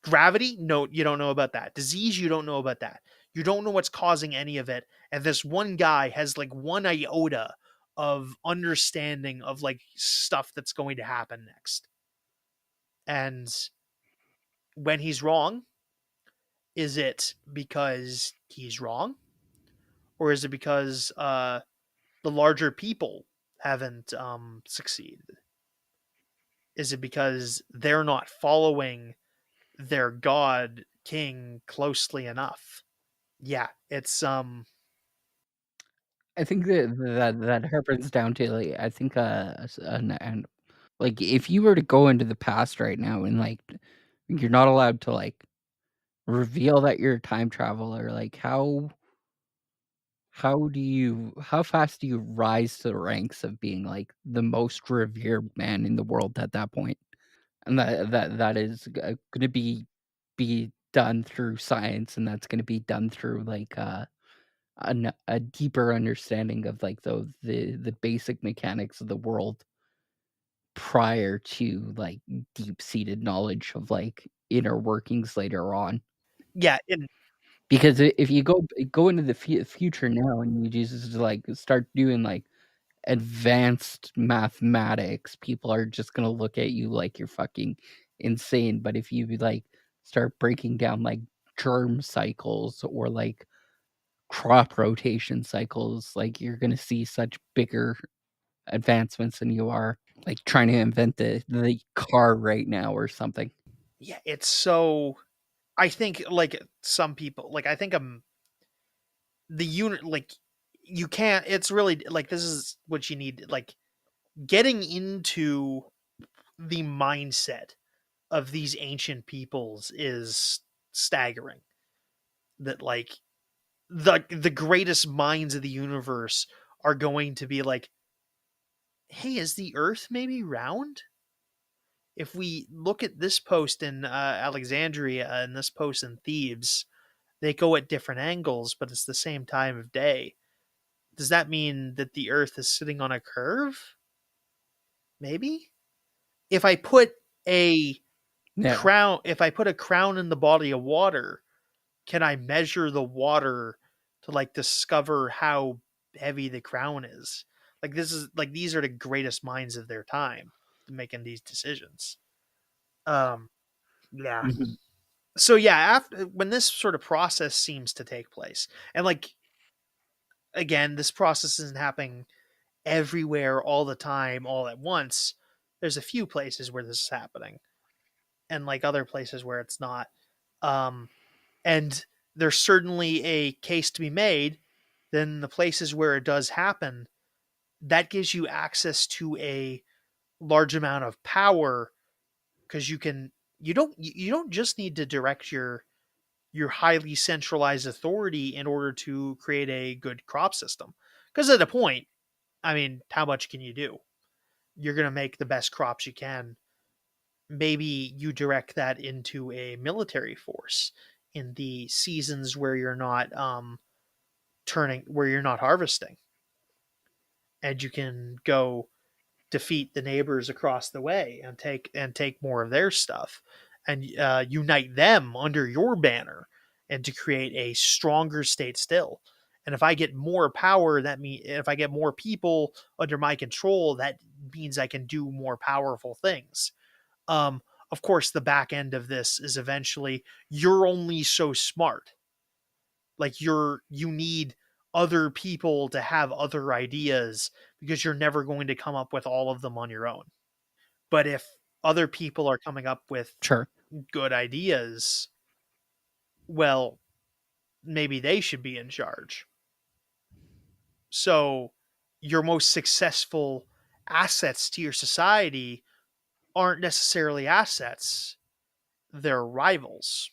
gravity, no, you don't know about that. Disease, you don't know about that. You don't know what's causing any of it. And this one guy has like one iota of understanding of like stuff that's going to happen next. And when he's wrong, is it because he's wrong? Or is it because the larger people haven't succeeded? Is it because they're not following their god king closely enough? Yeah, it's I think that harpens down to, like, I think, and like, if you were to go into the past right now and, like, you're not allowed to, like, reveal that you're a time traveler, like, how fast do you rise to the ranks of being, like, the most revered man in the world at that point? And that is gonna be done through science, and that's gonna be done through, like, a deeper understanding of, like, the basic mechanics of the world prior to, like, deep-seated knowledge of, like, inner workings later on. yeah, and Because if you go into the future now and you just, like, start doing, like, advanced mathematics, people are just gonna look at you like you're fucking insane. But if you, like, start breaking down, like, germ cycles or, like, crop rotation cycles, like, you're gonna see such bigger advancements than you are, like, trying to invent the car right now or something. yeah, it's so, I think like some people, like I think the unit, like you can't, it's really like this is what you need, like getting into the mindset of these ancient peoples is staggering. That like the greatest minds of the universe are going to be like, hey, is the earth maybe round? If we look at this post in Alexandria and this post in Thebes, they go at different angles, but it's the same time of day. Does that mean that the earth is sitting on a curve? Maybe? If I put a Yeah. if I put a crown in the body of water, can I measure the water to like discover how heavy the crown is? Like this is like these are the greatest minds of their time making these decisions. Um yeah. Mhm. So yeah, after when this sort of process seems to take place, and like again, this process isn't happening everywhere all the time all at once. There's a few places where this is happening, and like other places where it's not. Um, and there's certainly a case to be made. Then the places where it does happen, that gives you access to a large amount of power, because you don't just need to direct your highly centralized authority in order to create a good crop system. Because at a point, I mean, how much can you do? You're going to make the best crops you can. Maybe you direct that into a military force in the seasons where you're not where you're not harvesting, and you can go defeat the neighbors across the way and take more of their stuff, and unite them under your banner, and to create a stronger state still. And if I get more power, that means if I get more people under my control, that means I can do more powerful things. um of course, the back end of this is eventually you're only so smart. Like you need other people to have other ideas because you're never going to come up with all of them on your own. But if other people are coming up with Sure. good ideas, well, maybe they should be in charge. So your most successful assets to your society aren't necessarily assets, they're rivals.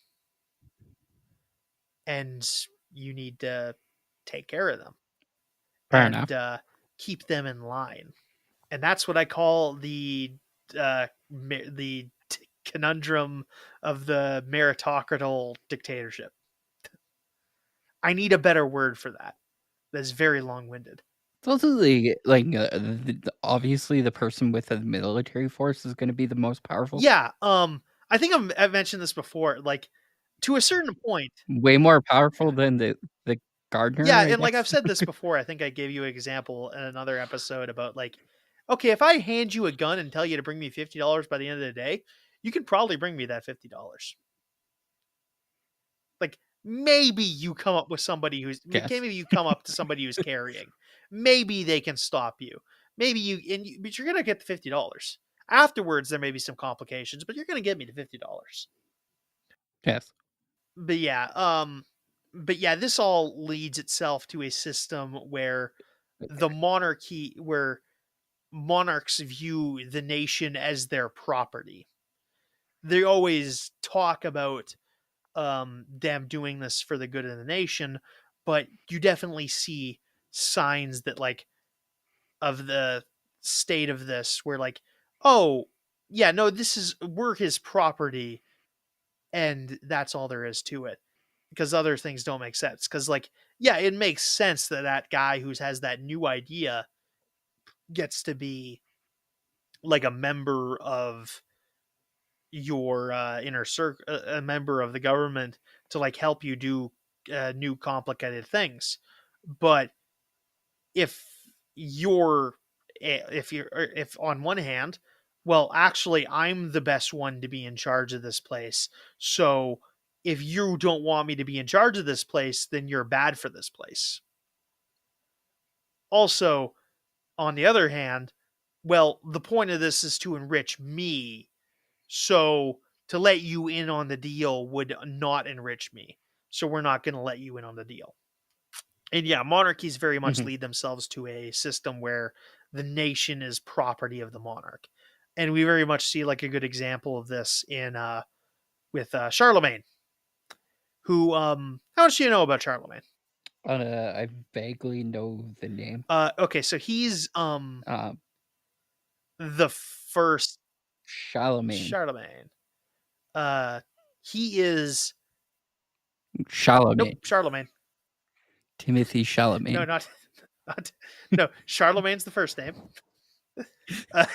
And you need to take care of them Fair and enough. keep them in line. And that's what I call the conundrum of the meritocratal dictatorship. I need a better word for that. That's very long-winded. It's also obviously the person with the military force is going to be the most powerful. Yeah, I think I've mentioned this before. Like to a certain point, Way more powerful than the gardener, yeah, I and like I've guess. said this before. I think I gave you an example in another episode about like, okay, if I hand you a gun and tell you to bring me $50 by the end of the day, you can probably bring me that $50. Like maybe you come up with somebody who's Yes. maybe you come up to somebody who's carrying. Maybe they can stop you. Maybe but you're gonna get the $50. Afterwards, there may be some complications, but you're gonna get me the $50. Yes. But yeah, this all leads itself to a system where where monarchs view the nation as their property. They always talk about them doing this for the good of the nation, but you definitely see signs that like of the state of this where like, oh yeah, no, we're his property, and that's all there is to it. Because other things don't make sense. Because like, yeah, it makes sense that that guy who has that new idea gets to be like a member of your inner circle, a member of the government to like help you do new complicated things. But if you're if on one hand, well, actually, I'm the best one to be in charge of this place. So if you don't want me to be in charge of this place, then you're bad for this place. Also, on the other hand, well, the point of this is to enrich me. So to let you in on the deal would not enrich me. So we're not going to let you in on the deal. And yeah, monarchies very much Mhm. lead themselves to a system where the nation is property of the monarch. And we very much see like a good example of this in with Charlemagne, who how much do you know about Charlemagne? I vaguely know the name. Okay, so he's Uh, the first Charlemagne. Charlemagne. Uh he is nope, Charlemagne. Charlemagne. Timothy No, Charlemagne. not not no, Charlemagne's the first name. Uh,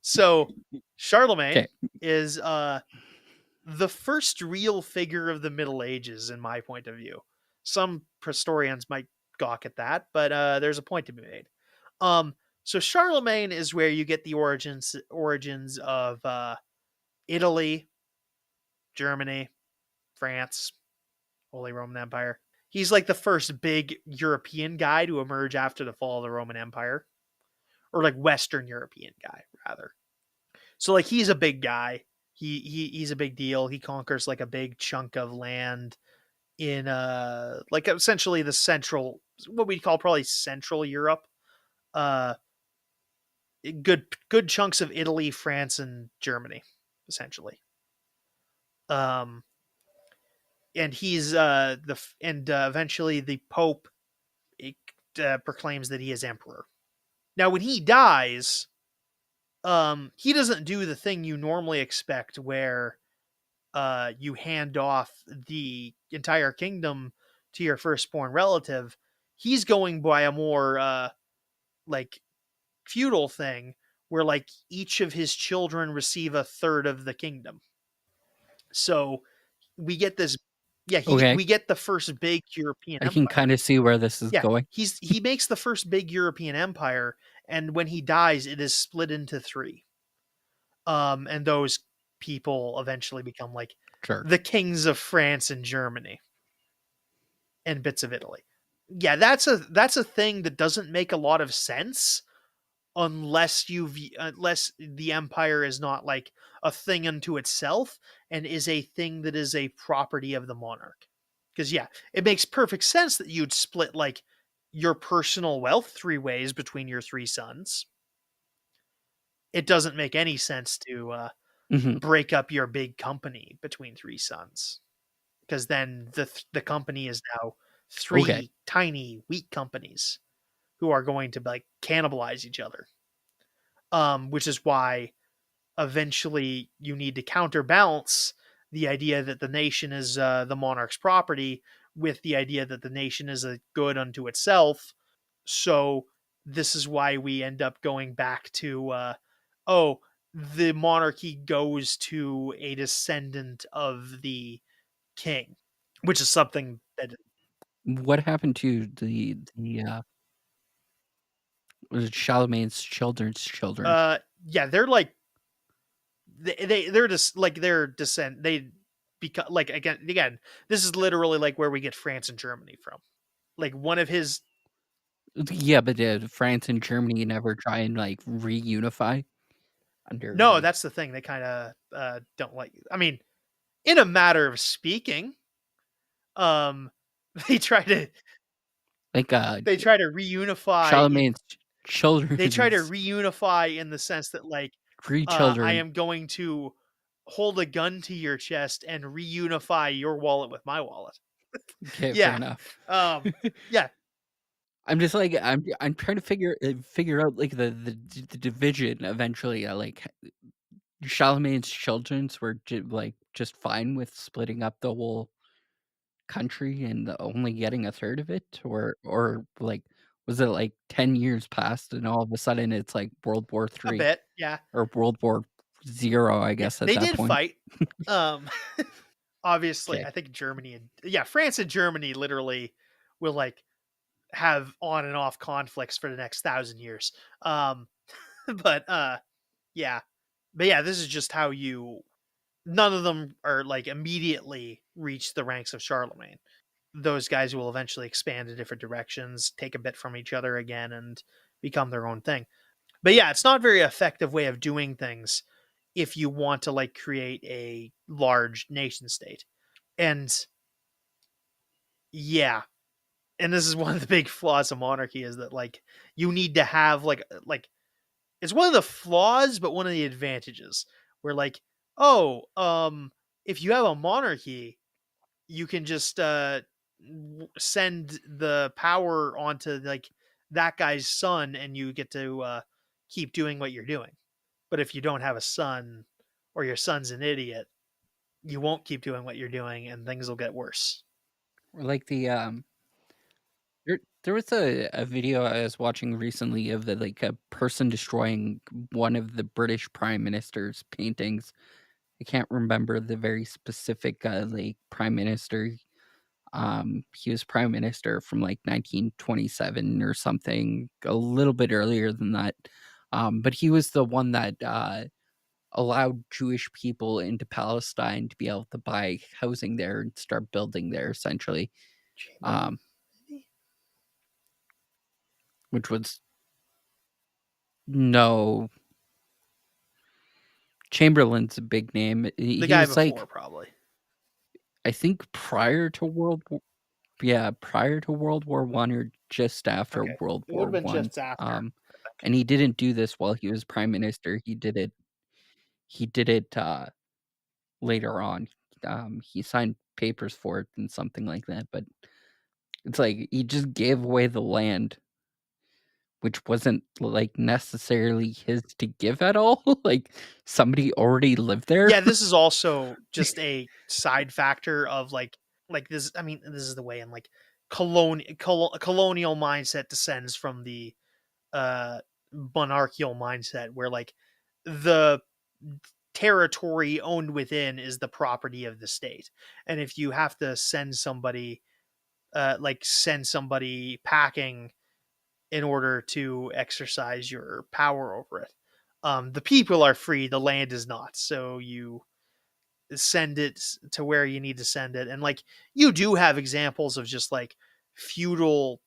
so Charlemagne Okay. is the first real figure of the Middle Ages, in my point of view. Some historians might gawk at that, but there's a point to be made. Um, so Charlemagne is where you get the origins of Italy, Germany, France, Holy Roman Empire. He's like the first big European guy to emerge after the fall of the Roman Empire, or like Western European guy rather. So like he's a big guy. He's a big deal. He conquers like a big chunk of land in like essentially the central, what we call probably Central Europe. Uh good chunks of Italy, France, and Germany, essentially. Um and he's eventually the Pope proclaims that he is emperor. Now when he dies, he doesn't do the thing you normally expect where you hand off the entire kingdom to your firstborn relative. He's going by a more like feudal thing where like each of his children receive a third of the kingdom. So we get this yeah, Okay. we get the first big European I can empire. kind of see where this is Yeah, going. he makes the first big European empire, and when he dies it is split into three. And those people eventually become like Sure. the kings of France and Germany. and bits of Italy. Yeah, that's a thing that doesn't make a lot of sense unless the empire is not like a thing unto itself and is a thing that is a property of the monarch. Because yeah, it makes perfect sense that you'd split like your personal wealth three ways between your three sons. It doesn't make any sense to Mhm. break up your big company between three sons, because then the company is now Okay. three tiny weak companies who are going to like cannibalize each other. Which is why eventually you need to counterbalance the idea that the nation is the monarch's property with the idea that the nation is a good unto itself. So this is why we end up going back to oh, the monarchy goes to a descendant of the king, which is something that What happened to was it Charlemagne's children's children? yeah, they're like they're just like their descent they become like again this is literally like where we get France and Germany from. Like one of his Yeah, but did France and Germany never try and, like, reunify under, no, like that's the thing they kind of don't like. I mean, in a matter of speaking, um they try to like, they try to reunify in Charlemagne's they try to children's reunify in the sense that like 3 I children. am going to hold a gun to your chest and reunify your wallet with my wallet. Okay, fair Yeah. enough. Um yeah, I'm just like I'm trying to figure out, like, the division eventually, like, Charlemagne's children's were like, just fine with splitting up the whole country and only getting a third of it? Or, like, was it, like, 10 years passed and all of a sudden it's, like, World War a III bit. Yeah. or World War Zero, I Yeah, guess, at they that did point? fight. Um, obviously, Okay. I think Germany and yeah, France and Germany literally will like have on and off conflicts for the next 1,000 years. Um, but yeah, but yeah, this is just how you. None of them are like immediately reach the ranks of Charlemagne. Those guys will eventually expand in different directions, take a bit from each other again, and become their own thing. But yeah, it's not a very effective way of doing things if you want to like create a large nation state. And yeah, and this is one of the big flaws of monarchy is that like you need to have like it's one of the flaws but one of the advantages where like oh if you have a monarchy you can just send the power onto like that guy's son and you get to keep doing what you're doing. But if you don't have a son or your son's an idiot, you won't keep doing what you're doing and things will get worse. Or like there was a video I was watching recently of like, a person destroying one of the British prime minister's paintings. I can't remember the very specific, like, prime minister. He was prime minister from, like, 1927 or something, a little bit earlier than that. But he was the one that, allowed Jewish people into Palestine to be able to buy housing there and start building there, essentially, Chamberlain? um, which was no, Chamberlain's a big name. The He guy was, before, like, probably. I think prior to World War yeah, prior to World War One or just after Okay. World It would War have been One. just after, I think. And he didn't do this while he was prime minister. He did it, later on. He signed papers for it and something like that, but it's like he just gave away the land, which wasn't, like, necessarily his to give at all. Like, somebody already lived there. Yeah, this is also just a side factor of like this. I mean, this is the way in like colonial mindset descends from the uh monarchical mindset, where like the territory owned within is the property of the state, and if you have to send somebody packing in order to exercise your power over it, the people are free, the land is not. So you send it to where you need to send it. And like you do have examples of just like feudal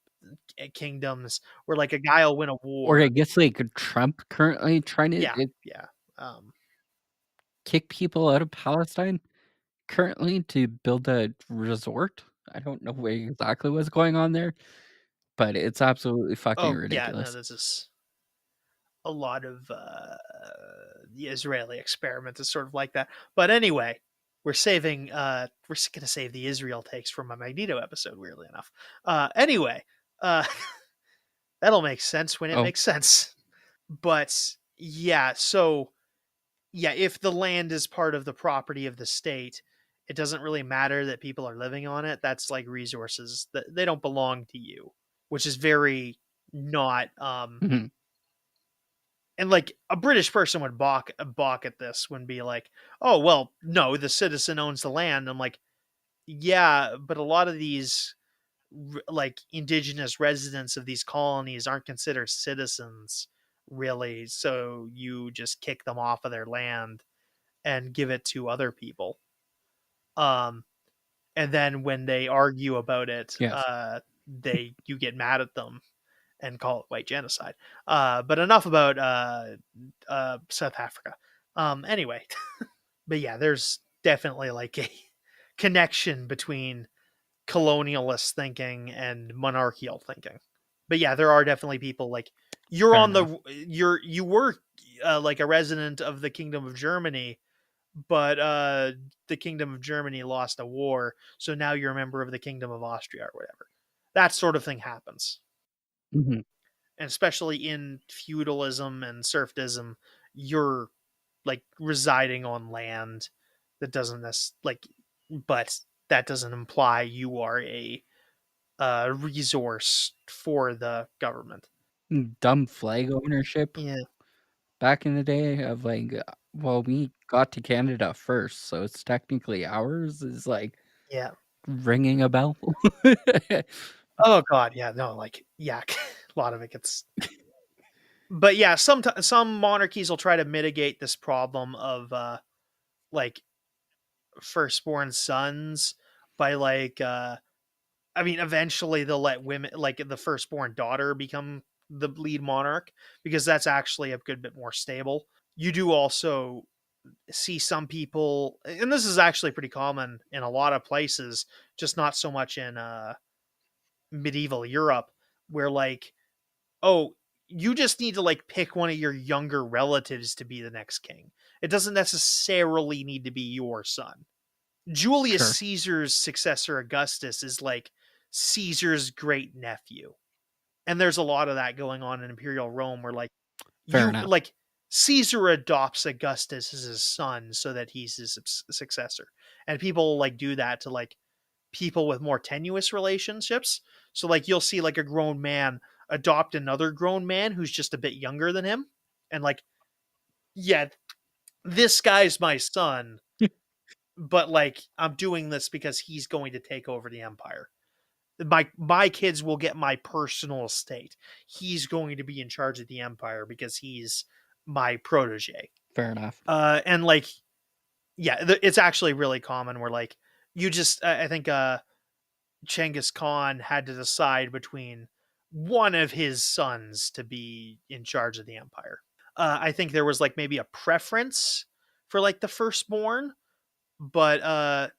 kingdoms where like a guy will win a Or I war. guess, like, Trump currently trying to, Yeah, yeah. Um, kick people out of Palestine currently to build a resort. I don't know what exactly what's going on there, but it's absolutely fucking oh yeah, no, ridiculous. this is a lot of the Israeli experiment is sort of like that. But anyway, we're gonna save the Israel takes from my Magneto episode, weirdly enough. Anyway, uh that'll make sense when it Oh, makes sense. But yeah, so yeah, if the land is part of the property of the state, it doesn't really matter that people are living on it. That's like resources that they don't belong to you, which is very not mhm, and like a British person would balk at this and be like, "Oh well, no, the citizen owns the land." I'm like, "Yeah, but a lot of these like indigenous residents of these colonies aren't considered citizens, really. So you just kick them off of their land and give it to other people." Um, and then when they argue about it, yes. they you get mad at them and call it white genocide. But enough about South Africa. Anyway, but yeah, there's definitely like a connection between colonialist thinking and monarchical thinking. But yeah, there are definitely people like Fair enough. you were like a resident of the Kingdom of Germany, but the Kingdom of Germany lost a war, so now you're a member of the Kingdom of Austria or whatever. That sort of thing happens, Mhm. and especially in feudalism and serfdom, you're like residing on land that doesn't like, but that doesn't imply you are a resource for the government. Dumb flag ownership Yeah, back in the day of, like, well, we got to Canada first, so it's technically ours is, like, yeah. ringing a bell. Oh god, yeah. No, like yeah, a lot of it gets. But yeah, some monarchies will try to mitigate this problem of like firstborn sons by like I mean, eventually they'll let women, like the firstborn daughter, become the lead monarch because that's actually a good bit more stable. You do also see some people, and this is actually pretty common in a lot of places, just not so much in medieval Europe, where like, oh, you just need to like pick one of your younger relatives to be the next king. It doesn't necessarily need to be your son. Julius Sure. Caesar's successor, Augustus, is like Caesar's great nephew. And there's a lot of that going on in Imperial Rome where like Fair you enough. like Caesar adopts Augustus as his son so that he's his successor. And people like do that to like people with more tenuous relationships. So like you'll see like a grown man adopt another grown man who's just a bit younger than him and like, yeah, this guy's my son, but like I'm doing this because he's going to take over the empire. My kids will get my personal estate. He's going to be in charge of the empire because he's my protege. Fair enough. And like yeah, it's actually really common where like you just I think Genghis Khan had to decide between one of his sons to be in charge of the empire. I think there was like maybe a preference for like the firstborn, but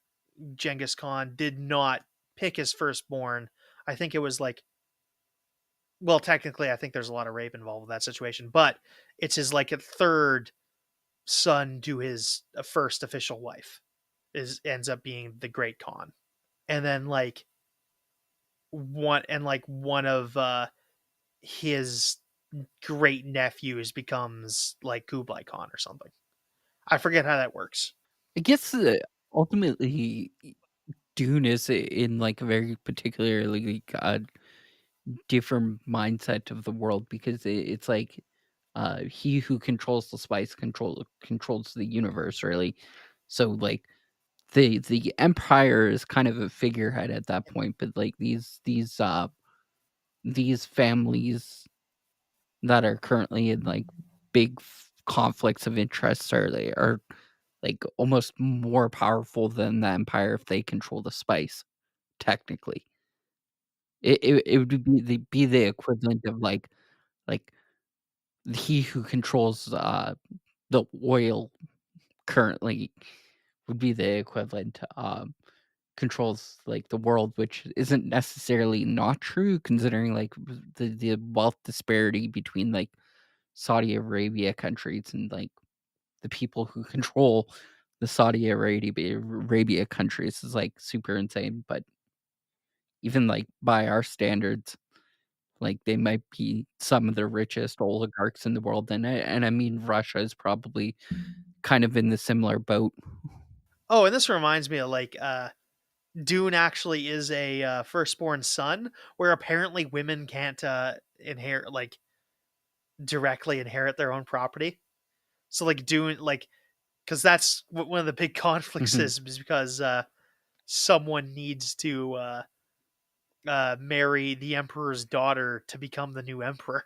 Genghis Khan did not pick his firstborn. I think it was like, well, technically, I think there's a lot of rape involved with that situation, but it's his like a third son to his first official wife is ends up being the Great Khan, and then one of his great nephews becomes like Kublai Khan or something. I forget how that works. I guess, ultimately, Dune is in, like, a very particularly, like, different mindset of the world because it's like, he who controls the spice controls the universe, really. So, like, the empire is kind of a figurehead at that point, but, like, these families that are currently in, like, big conflicts of interest are like, almost more powerful than the Empire if they control the spice, technically. It would be the equivalent of, like, he who controls, the oil currently would be the equivalent, controls, like, the world, which isn't necessarily not true considering, like, the wealth disparity between, like, Saudi Arabia countries and, like, the people who control the Saudi Arabia countries is, like, super insane, but even, like, by our standards, like, they might be some of the richest oligarchs in the world, and I mean, Russia is probably kind of in the similar boat. Oh, and this reminds me of Dune actually is a firstborn son, where apparently women can't inherit directly inherit their own property. So like Dune, like because that's what one of the big conflicts Mhm. is because someone needs to marry the emperor's daughter to become the new emperor,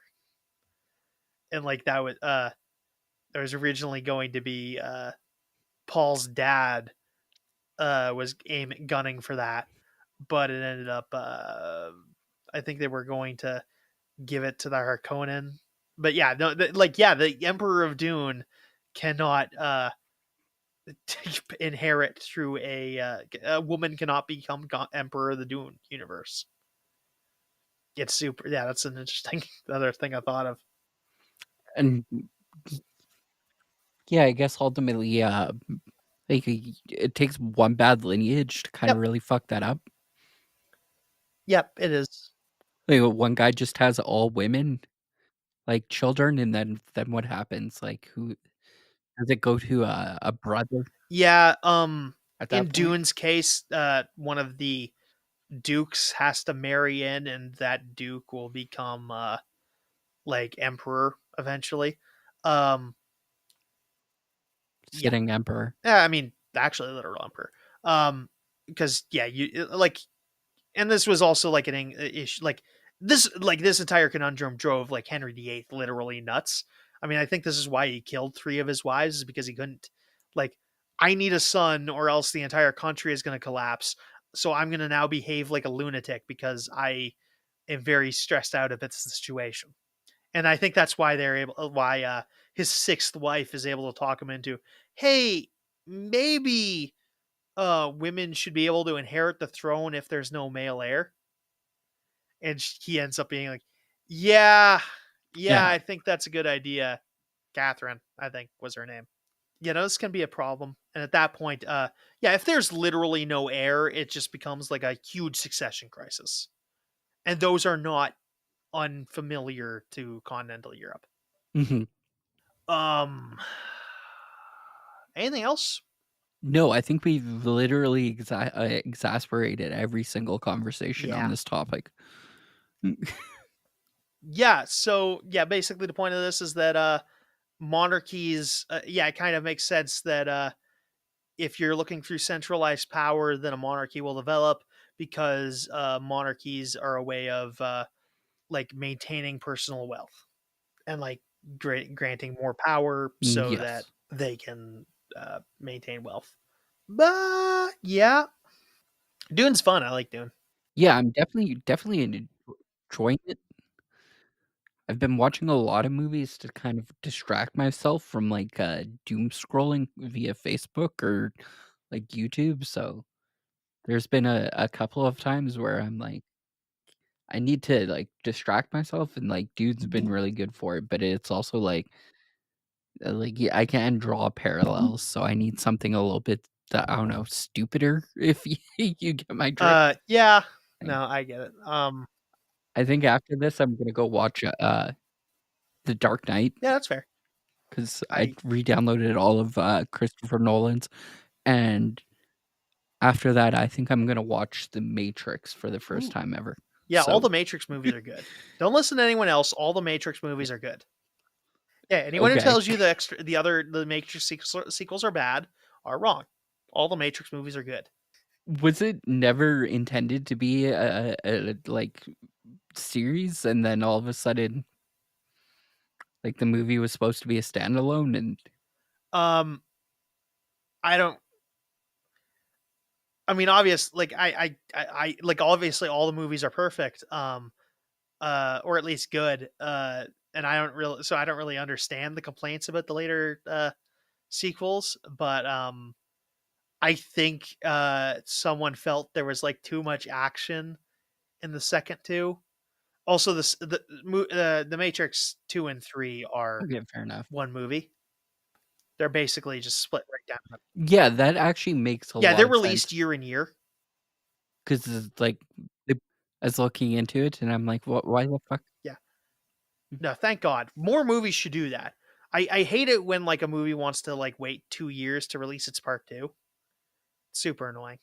and like that was there was originally going to be Paul's dad was aiming gunning for that, but it ended up I think they were going to give it to the Harkonnen. But yeah, no, the Emperor of Dune cannot inherit through a woman cannot become Emperor of the Dune universe. It's super. Yeah, that's an interesting other thing I thought of. And, yeah, I guess ultimately, like, it takes one bad lineage to kinda Yep, really fuck that up. yep, it is. Like, one guy just has all women, like, children, and then what happens? Like, who does it go to a brother Yeah, at in that point? Dune's case, one of the dukes has to marry in, and that duke will become like emperor eventually. Um, yeah, Sitting emperor. yeah, I mean, actually, literal emperor. Because yeah, and this was also like an issue, this entire conundrum drove like Henry VIII literally nuts. I mean, I think this is why he killed three of his wives, is because he couldn't like, I need a son or else the entire country is going to collapse. So I'm going to now behave like a lunatic because I am very stressed out if it's the situation. And I think that's why they're able, why his sixth wife is able to talk him into, hey, maybe women should be able to inherit the throne if there's no male heir. And he ends up being like, yeah, yeah, Yeah. I think that's a good idea. Catherine, I think was her name. You know, this can be a problem. And at that point, yeah, if there's literally no heir, it just becomes like a huge succession crisis. And those are not unfamiliar to continental Europe. Mhm. Um, anything else? No, I think we've literally exasperated every single conversation on Yeah. this topic. Mm. Yeah. So, yeah, basically the point of this is that monarchies, yeah, it kind of makes sense that if you're looking through centralized power, then a monarchy will develop because monarchies are a way of like maintaining personal wealth and like granting more power so that Yes. they can maintain wealth. But yeah, Dune's fun. I like Dune. Yeah, I'm definitely enjoying it. I've been watching a lot of movies to kind of distract myself from, like, doom scrolling via Facebook or, like, YouTube, so there's been a couple of times where I'm like, I need to, like, distract myself, and, like, Dude's been really good for it, but it's also yeah, I can draw parallels, so I need something a little bit, I don't know, stupider, if you get my drift. Yeah, Like, no, I get it. I think after this, I'm gonna go watch, The Dark Knight Yeah, that's fair. because I I re-downloaded all of, Christopher Nolan's, and after that, I think I'm gonna watch The Matrix for the first Ooh. time ever. Yeah, all So, the Matrix movies are good. Don't listen to anyone else. All the Matrix movies are good. Yeah, anyone who okay. tells you the Matrix sequels are bad are wrong. All the Matrix movies are good. Was it never intended to be like, series, and then all of a sudden, like, the movie was supposed to be a standalone and Um, I don't. I mean, obvious. Like like obviously all the movies are perfect. Or at least good. And I don't really understand the complaints about the later sequels, but I think someone felt there was like too much action in the second two. Also, the Matrix 2 and 3 are Okay, fair enough. one movie. They're basically just split right down. Yeah, that actually makes a Yeah, lot they're of released sense year and year. 'cause it's like the I was looking into it and I'm like, "What? Why the fuck?" Yeah. No, thank God. More movies should do that. I hate it when like a movie wants to like wait 2 years to release its part two. Super annoying.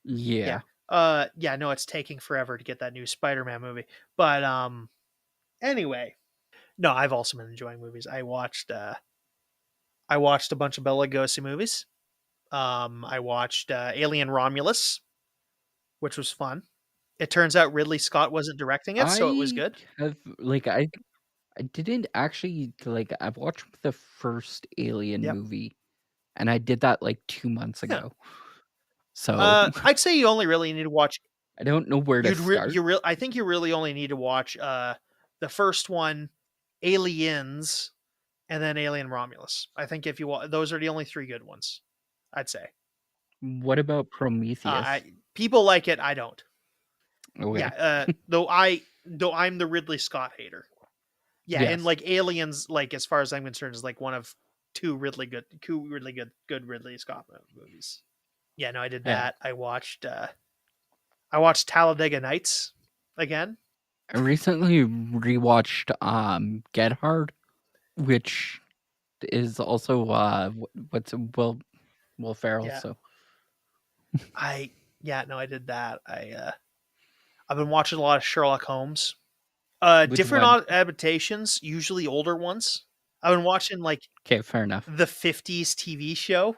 Yeah. Yeah. Yeah, no, it's taking forever to get that new Spider-Man movie. But anyway. No, I've also been enjoying movies. I watched a bunch of Bela Lugosi movies. I watched Alien Romulus, which was fun. It turns out Ridley Scott wasn't directing it, so it was I good. have like I didn't actually like I've watched the first Alien Yep. movie and I did that like 2 months Yeah. ago. So, I'd say you only really need to watch I don't know where to start. I think you really only need to watch the first one, Aliens, and then Alien Romulus. I think if you those are the only three good ones, I'd say. What about Prometheus? People like it, I don't. Yeah, Okay. though I'm the Ridley Scott hater. Yeah, and Yes. like Aliens, like as far as I'm concerned, is like one of two really good Ridley Scott movies. Yeah, no, I did Yeah. that. I watched Talladega Nights again. I recently rewatched Get Hard, which is also what's Will Ferrell, Yeah, so I yeah, no, I did that. I've been watching a lot of Sherlock Holmes. which Different one? adaptations, usually older ones. I've been watching like Okay, fair enough. the '50s TV show,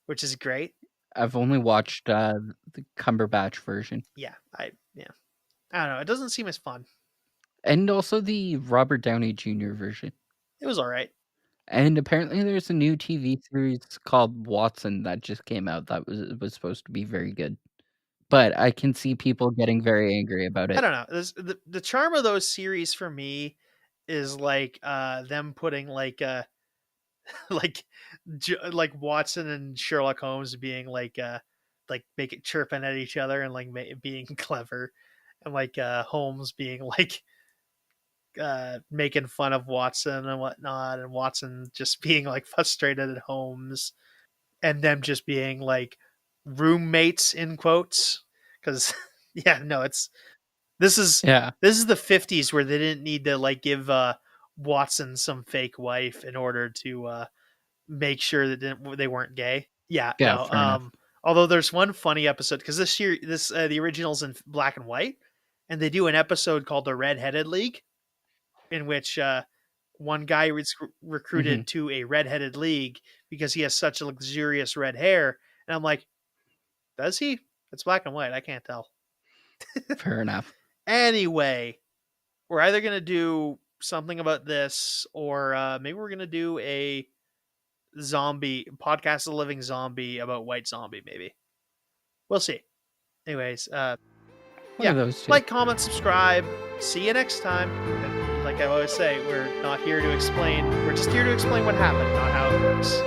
which is great. I've only watched the Cumberbatch version Yeah, I don't know. It doesn't seem as fun. and also the Robert Downey Jr. version. It was all right. And apparently there's a new TV series called Watson that just came out that was supposed to be very good. But I can see people getting very angry about I it. don't know. The charm of those series for me is like them putting like like like Watson and Sherlock Holmes being like make it chirping at each other and like being clever, and like Holmes being like making fun of Watson and whatnot, and Watson just being like frustrated at Holmes, and them just being like roommates in quotes, because yeah, no, this is Yeah. this is the '50s where they didn't need to like give Watson some fake wife in order to make sure that they weren't gay. Yeah, Yeah, no. fair enough. Although there's one funny episode because this the original's in black and white, and they do an episode called the Red-Headed League, in which one guy was Mhm. recruited to a redheaded league because he has such luxurious red hair, and I'm like, does he? It's black and white. I can't tell. Fair enough. Anyway, we're either gonna do something about this, or maybe we're gonna do a zombie podcast, a living zombie about White Zombie. Maybe we'll see. Anyways, One yeah, of those 2. like, comment, subscribe. See you next time. And like I always say, we're not here to explain. We're just here to explain what happened, not how it works.